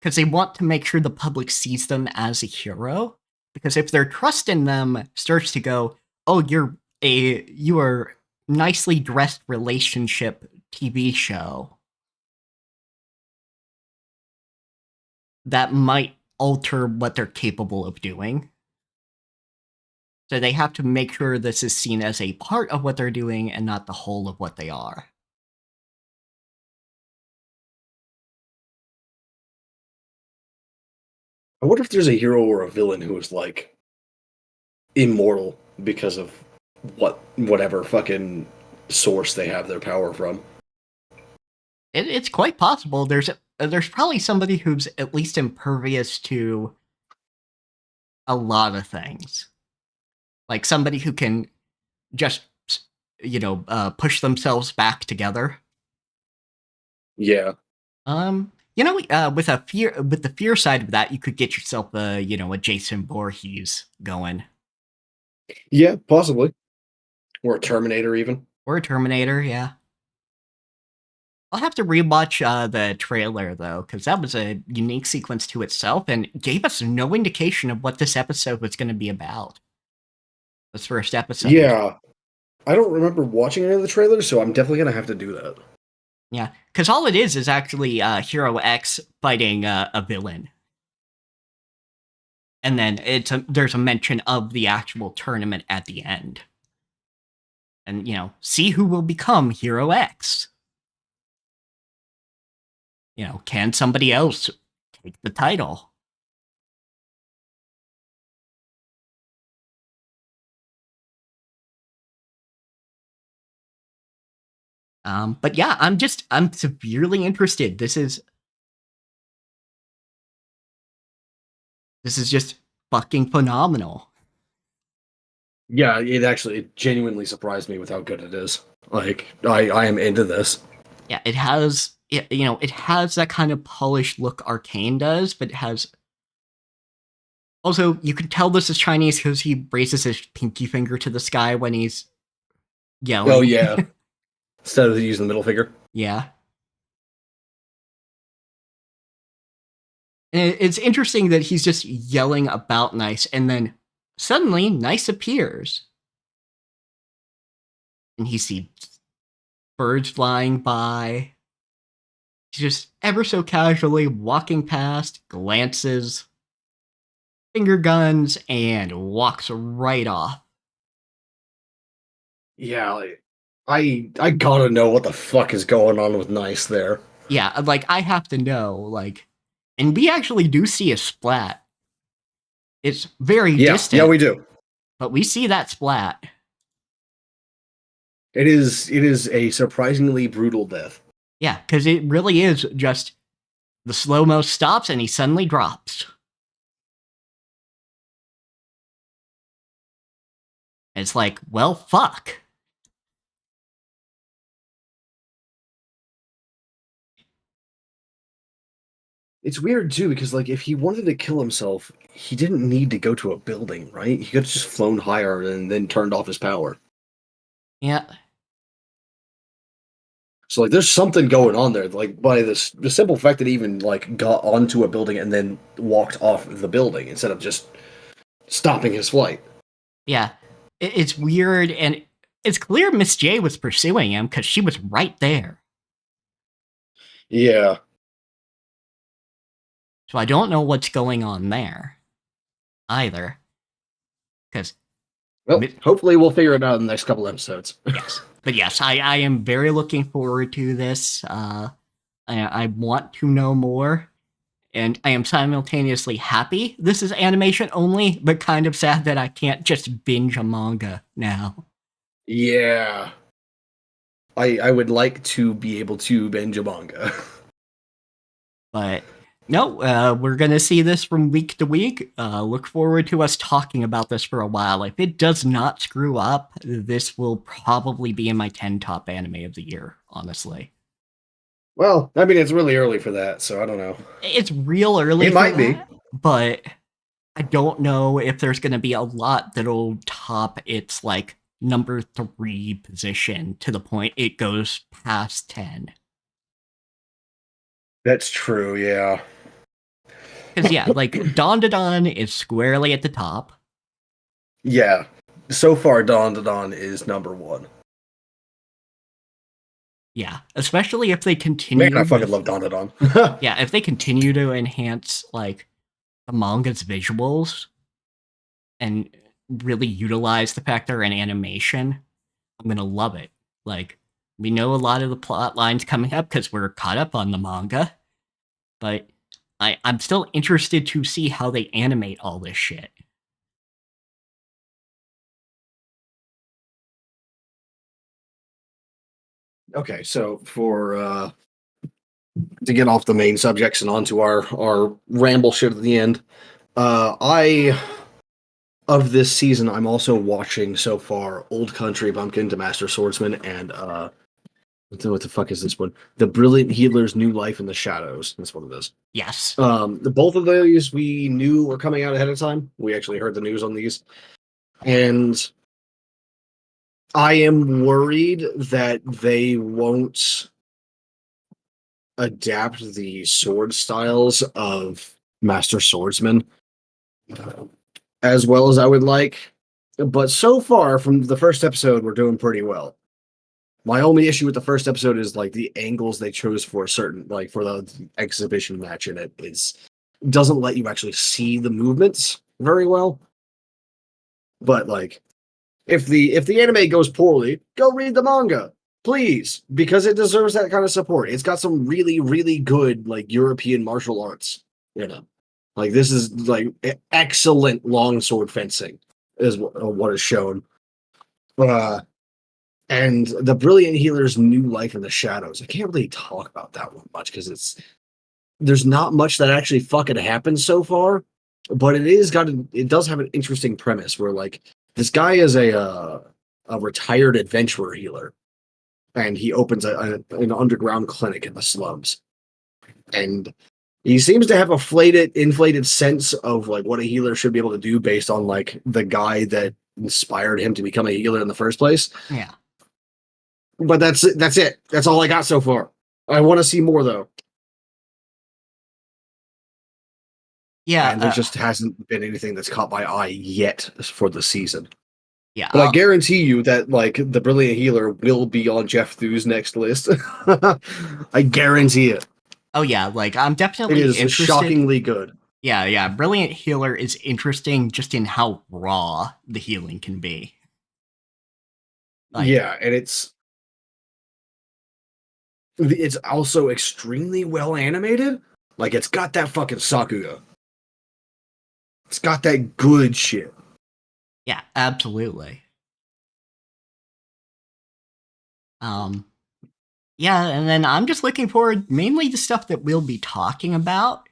because they want to make sure the public sees them as a hero. Because if their trust in them starts to go, oh, you are nicely dressed relationship TV show, that might alter what they're capable of doing. So they have to make sure this is seen as a part of what they're doing and not the whole of what they are. I wonder if there's a hero or a villain who is like immortal because of whatever fucking source they have their power from. It's quite possible. There's probably somebody who's at least impervious to a lot of things. Like somebody who can just, push themselves back together. Yeah. With the fear side of that, you could get yourself a Jason Voorhees going, Yeah, possibly. Or a Terminator even. or a Terminator. Yeah, I'll have to rewatch the trailer though, because that was a unique sequence to itself and gave us no indication of what this episode was going to be about. This first episode. Yeah. I don't remember watching any of the trailers, so I'm definitely gonna have to do that. Yeah, because all it is actually Hero X fighting a villain, and then there's a mention of the actual tournament at the end, and see who will become Hero X. Can somebody else take the title? But yeah, I'm severely interested. This is just fucking phenomenal. Yeah, it genuinely surprised me with how good it is. Like I am into this. Yeah, it has that kind of polished look Arcane does, but it has Also, you can tell this is Chinese because he raises his pinky finger to the sky when he's yelling. Oh yeah, instead of using the middle finger. Yeah. And it's interesting that he's just yelling about Nice, and then suddenly Nice appears. And he sees birds flying by. He's just ever so casually walking past, glances, finger guns, and walks right off. Yeah, like, I gotta know what the fuck is going on with Nice there. Yeah, like, I have to know, like, and we actually do see a splat. It's very distant. Yeah, we do. But we see that splat. It is a surprisingly brutal death. Yeah, because it really is just the slow-mo stops and he suddenly drops. It's like, well, fuck. It's weird too because like if he wanted to kill himself, he didn't need to go to a building, right? He could have just flown higher and then turned off his power. Yeah. So like there's something going on there. Like by the simple fact that he even like got onto a building and then walked off the building instead of just stopping his flight. Yeah. It's weird, and it's clear Miss J was pursuing him because she was right there. Yeah. So I don't know what's going on there either. Because well, hopefully we'll figure it out in the next couple episodes. Yes. But yes, I am very looking forward to this. I want to know more. And I am simultaneously happy this is animation only, but kind of sad that I can't just binge a manga now. Yeah. I would like to be able to binge a manga. But no, we're going to see this from week to week. Look forward to us talking about this for a while. If it does not screw up, this will probably be in my 10 top anime of the year, honestly. Well, I mean, it's really early for that, so I don't know. It's real early. It might be. But I don't know if there's going to be a lot that'll top its, like, number 3 position to the point it goes past 10. That's true, yeah. Because, yeah, like, Dawn to Dawn is squarely at the top. Yeah. So far, Dawn to Dawn is number 1. Yeah, especially if they continue. Man, I fucking love Dawn to Dawn. Yeah, if they continue to enhance, like, the manga's visuals and really utilize the fact they're in animation, I'm gonna love it. Like, we know a lot of the plot lines coming up because we're caught up on the manga, but I'm still interested to see how they animate all this shit. Okay, so for to get off the main subjects and onto our ramble shit at the end, I of this season I'm also watching so far Old Country Bumpkin to Master Swordsman and what the fuck is this one? The Brilliant Healer's New Life in the Shadows. That's what it is. Yes. Both of those we knew were coming out ahead of time. We actually heard the news on these, and I am worried that they won't adapt the sword styles of Master Swordsman as well as I would like. But so far, from the first episode, we're doing pretty well. My only issue with the first episode is like the angles they chose for certain, like for the exhibition match in it, doesn't let you actually see the movements very well. But like, if the anime goes poorly, go read the manga, please, because it deserves that kind of support. It's got some really, really good like European martial arts, you know. Like this is like excellent longsword fencing is what is shown. And the Brilliant Healer's New Life in the Shadows. I can't really talk about that one much because there's not much that actually fucking happens so far, but it does have an interesting premise where like this guy is a retired adventurer healer, and he opens an underground clinic in the slums, and He seems to have a inflated sense of like what a healer should be able to do based on like the guy that inspired him to become a healer in the first place. Yeah. But that's it. That's all I got so far. I want to see more though. Yeah. And there just hasn't been anything that's caught my eye yet for the season. Yeah. But I guarantee you that like the Brilliant Healer will be on Jeff Thu's next list. I guarantee it. Oh yeah, like I'm definitely It is interested. shockingly good. Yeah. Brilliant Healer is interesting just in how raw the healing can be. Like, yeah, and it's also extremely well animated. Like it's got that fucking Sakuga. It's got that good shit. Yeah, absolutely. Yeah, and then I'm just looking forward mainly to stuff that we'll be talking about.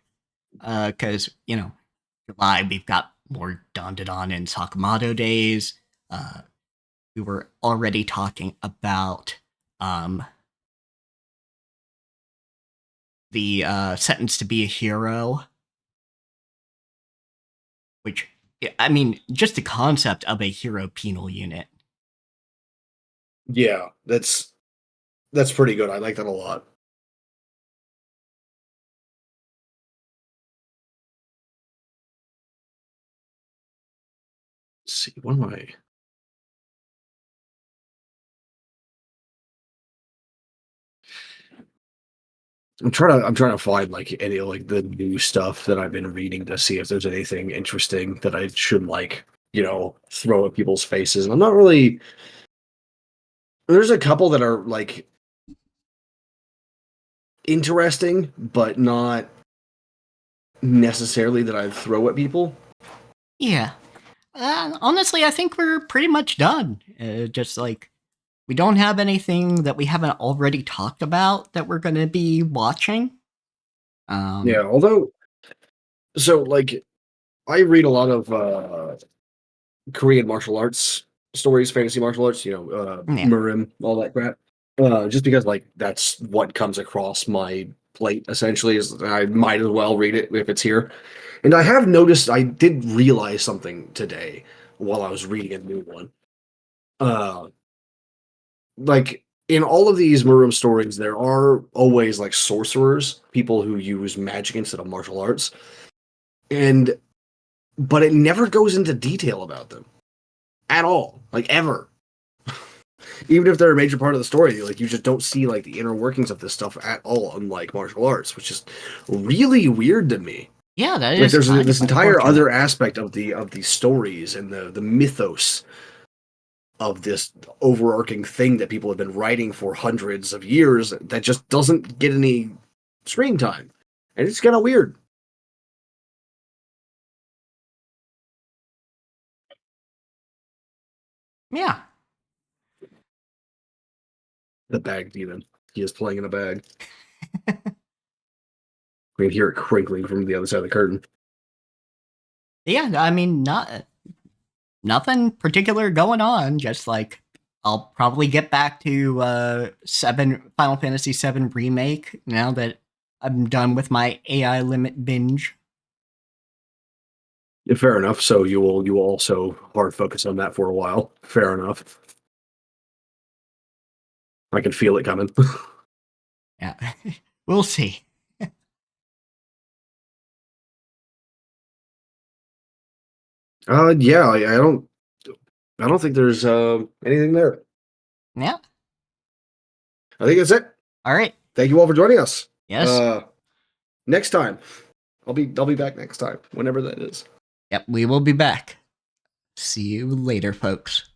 Because, July, we've got more Dandadan and Sakamoto days. We were already talking about the Sentence to be a Hero, which, I mean, just the concept of a hero penal unit. Yeah, that's pretty good. I like that a lot. Let's see, what am I? I'm trying to find like any like the new stuff that I've been reading to see if there's anything interesting that I should like, throw at people's faces. And I'm not really. There's a couple that are like interesting, but not necessarily that I'd throw at people. Yeah. Honestly, I think we're pretty much done. Just like we don't have anything that we haven't already talked about that we're going to be watching. Yeah, although, so like, I read a lot of Korean martial arts stories, fantasy martial arts, Murim, all that crap. Just because like that's what comes across my plate essentially is I might as well read it if it's here. And I have noticed I did realize something today while I was reading a new one. Like in all of these Murim stories, there are always like sorcerers, people who use magic instead of martial arts. But it never goes into detail about them at all, like ever. Even if they're a major part of the story, like you just don't see like the inner workings of this stuff at all, unlike martial arts, which is really weird to me. Yeah, that is like there's this entire other aspect of the stories and the mythos of this overarching thing that people have been writing for hundreds of years that just doesn't get any screen time, and it's kind of weird. Yeah. The bag demon. He is playing in a bag. We can hear it crinkling from the other side of the curtain. Yeah, I mean, nothing particular going on. Just like I'll probably get back to Final Fantasy VII Remake now that I'm done with my AI limit binge. Yeah, fair enough. So you will also hard focus on that for a while. Fair enough. I can feel it coming. Yeah, we'll see. Yeah, I don't think there's anything there. Yeah. I think that's it. All right. Thank you all for joining us. Yes. Next time, I'll be back next time, whenever that is. Yep, we will be back. See you later, folks.